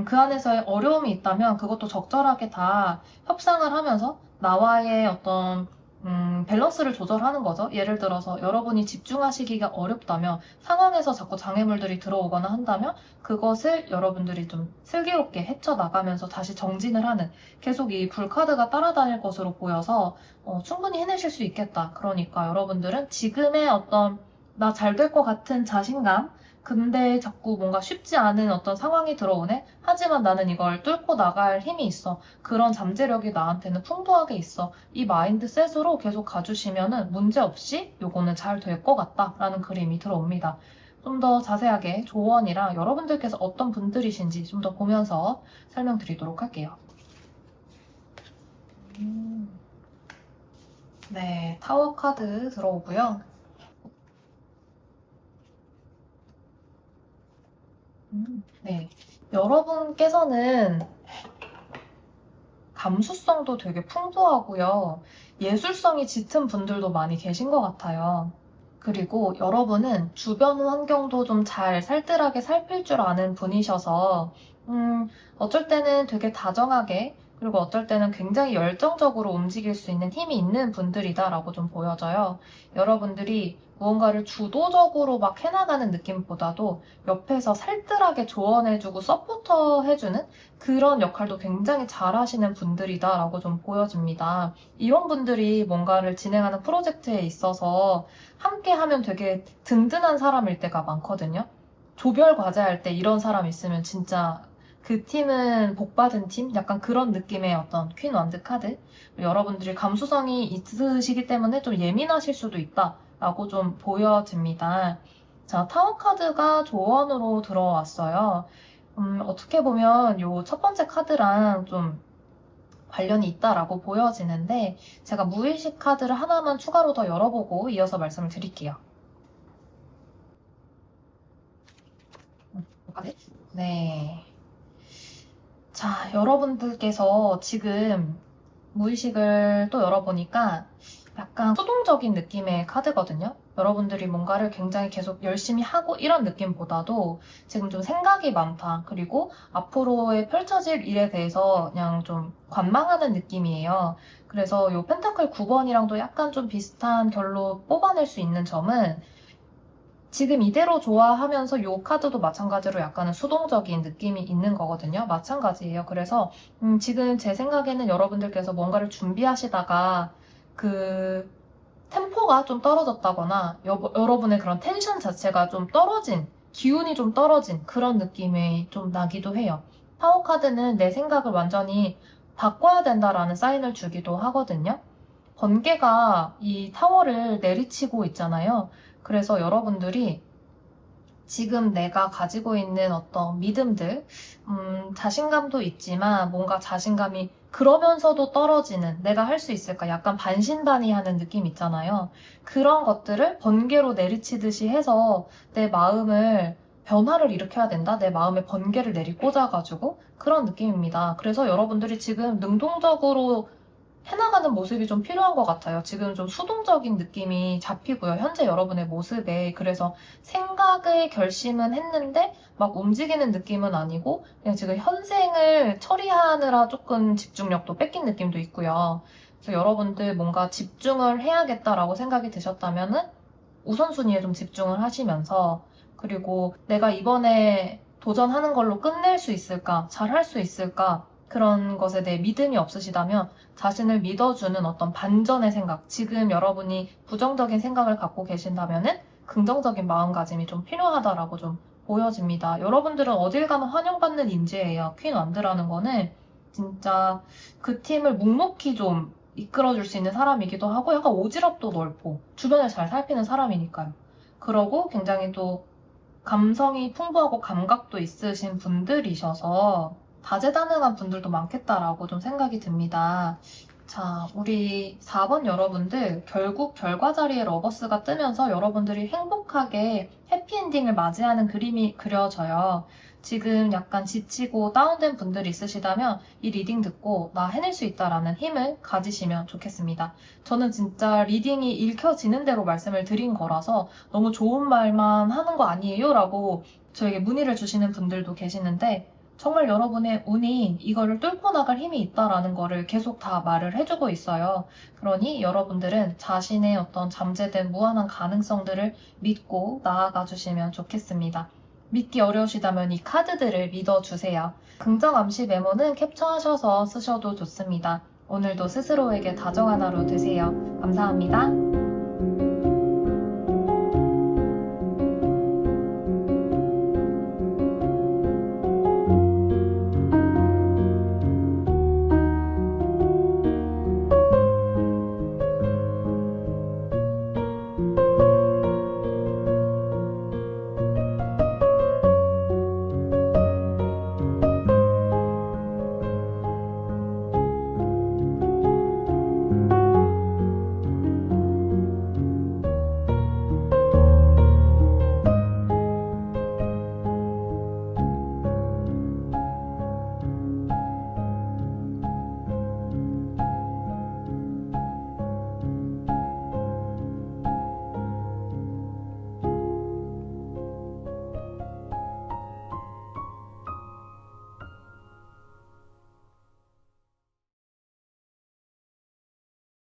그 안에서의 어려움이 있다면 그것도 적절하게 다 협상을 하면서 나와의 어떤 밸런스를 조절하는 거죠. 예를 들어서 여러분이 집중하시기가 어렵다면 상황에서 자꾸 장애물들이 들어오거나 한다면 그것을 여러분들이 좀 슬기롭게 헤쳐나가면서 다시 정진을 하는 계속 이 불카드가 따라다닐 것으로 보여서 충분히 해내실 수 있겠다. 그러니까 여러분들은 지금의 어떤 나 잘 될 것 같은 자신감 근데 자꾸 뭔가 쉽지 않은 어떤 상황이 들어오네? 하지만 나는 이걸 뚫고 나갈 힘이 있어. 그런 잠재력이 나한테는 풍부하게 있어. 이 마인드셋으로 계속 가주시면은 문제없이 요거는 잘 될 것 같다라는 그림이 들어옵니다. 좀 더 자세하게 조언이랑 여러분들께서 어떤 분들이신지 좀 더 보면서 설명드리도록 할게요. 네, 타워 카드 들어오고요. 네, 여러분께서는 감수성도 되게 풍부하고요. 예술성이 짙은 분들도 많이 계신 것 같아요. 그리고 여러분은 주변 환경도 좀 잘 살뜰하게 살필 줄 아는 분이셔서, 어쩔 때는 되게 다정하게, 그리고 어떨 때는 굉장히 열정적으로 움직일 수 있는 힘이 있는 분들이다라고 좀 보여져요. 여러분들이 무언가를 주도적으로 막 해나가는 느낌보다도 옆에서 살뜰하게 조언해주고 서포터해주는 그런 역할도 굉장히 잘하시는 분들이다라고 좀 보여집니다. 이런 분들이 뭔가를 진행하는 프로젝트에 있어서 함께 하면 되게 든든한 사람일 때가 많거든요. 조별 과제할 때 이런 사람 있으면 진짜 그 팀은 복받은 팀? 약간 그런 느낌의 어떤 퀸 완드 카드? 여러분들이 감수성이 있으시기 때문에 좀 예민하실 수도 있다라고 좀 보여집니다. 자, 타워 카드가 조언으로 들어왔어요. 어떻게 보면 요 첫 번째 카드랑 좀 관련이 있다라고 보여지는데 제가 무의식 카드를 하나만 추가로 더 열어보고 이어서 말씀을 드릴게요. 네. 자, 여러분들께서 지금 무의식을 또 열어보니까 약간 수동적인 느낌의 카드거든요. 여러분들이 뭔가를 굉장히 계속 열심히 하고 이런 느낌보다도 지금 좀 생각이 많다. 그리고 앞으로의 펼쳐질 일에 대해서 그냥 좀 관망하는 느낌이에요. 그래서 이 펜타클 9번이랑도 약간 좀 비슷한 결로 뽑아낼 수 있는 점은 지금 이대로 좋아하면서 이 카드도 마찬가지로 약간은 수동적인 느낌이 있는 거거든요. 마찬가지예요. 그래서 지금 제 생각에는 여러분들께서 뭔가를 준비하시다가 그 템포가 좀 떨어졌다거나 여러분의 그런 텐션 자체가 좀 떨어진, 기운이 좀 떨어진 그런 느낌이 좀 나기도 해요. 타워 카드는 내 생각을 완전히 바꿔야 된다라는 사인을 주기도 하거든요. 번개가 이 타워를 내리치고 있잖아요. 그래서 여러분들이 지금 내가 가지고 있는 어떤 믿음들, 자신감도 있지만 뭔가 자신감이 그러면서도 떨어지는 내가 할 수 있을까 약간 반신반의하는 느낌 있잖아요. 그런 것들을 번개로 내리치듯이 해서 내 마음을 변화를 일으켜야 된다? 내 마음에 번개를 내리꽂아가지고 그런 느낌입니다. 그래서 여러분들이 지금 능동적으로 해나가는 모습이 좀 필요한 것 같아요. 지금 좀 수동적인 느낌이 잡히고요. 현재 여러분의 모습에. 그래서 생각의 결심은 했는데 막 움직이는 느낌은 아니고 그냥 지금 현생을 처리하느라 조금 집중력도 뺏긴 느낌도 있고요. 그래서 여러분들 뭔가 집중을 해야겠다라고 생각이 드셨다면은 우선순위에 좀 집중을 하시면서 그리고 내가 이번에 도전하는 걸로 끝낼 수 있을까? 잘 할 수 있을까? 그런 것에 대해 믿음이 없으시다면 자신을 믿어주는 어떤 반전의 생각, 지금 여러분이 부정적인 생각을 갖고 계신다면은 긍정적인 마음가짐이 좀 필요하다라고 좀 보여집니다. 여러분들은 어딜 가나 환영받는 인재예요. 퀸 완드라는 거는 진짜 그 팀을 묵묵히 좀 이끌어줄 수 있는 사람이기도 하고 약간 오지랖도 넓고 주변을 잘 살피는 사람이니까요. 그러고 굉장히 또 감성이 풍부하고 감각도 있으신 분들이셔서 다재다능한 분들도 많겠다라고 좀 생각이 듭니다. 자, 우리 4번 여러분들 결국 결과 자리에 러버스가 뜨면서 여러분들이 행복하게 해피엔딩을 맞이하는 그림이 그려져요. 지금 약간 지치고 다운된 분들이 있으시다면 이 리딩 듣고 나 해낼 수 있다라는 힘을 가지시면 좋겠습니다. 저는 진짜 리딩이 읽혀지는 대로 말씀을 드린 거라서 너무 좋은 말만 하는 거 아니에요? 라고 저에게 문의를 주시는 분들도 계시는데 정말 여러분의 운이 이거를 뚫고 나갈 힘이 있다라는 거를 계속 다 말을 해주고 있어요. 그러니 여러분들은 자신의 어떤 잠재된 무한한 가능성들을 믿고 나아가 주시면 좋겠습니다. 믿기 어려우시다면 이 카드들을 믿어주세요. 긍정 암시 메모는 캡처하셔서 쓰셔도 좋습니다. 오늘도 스스로에게 다정한 하루 되세요. 감사합니다.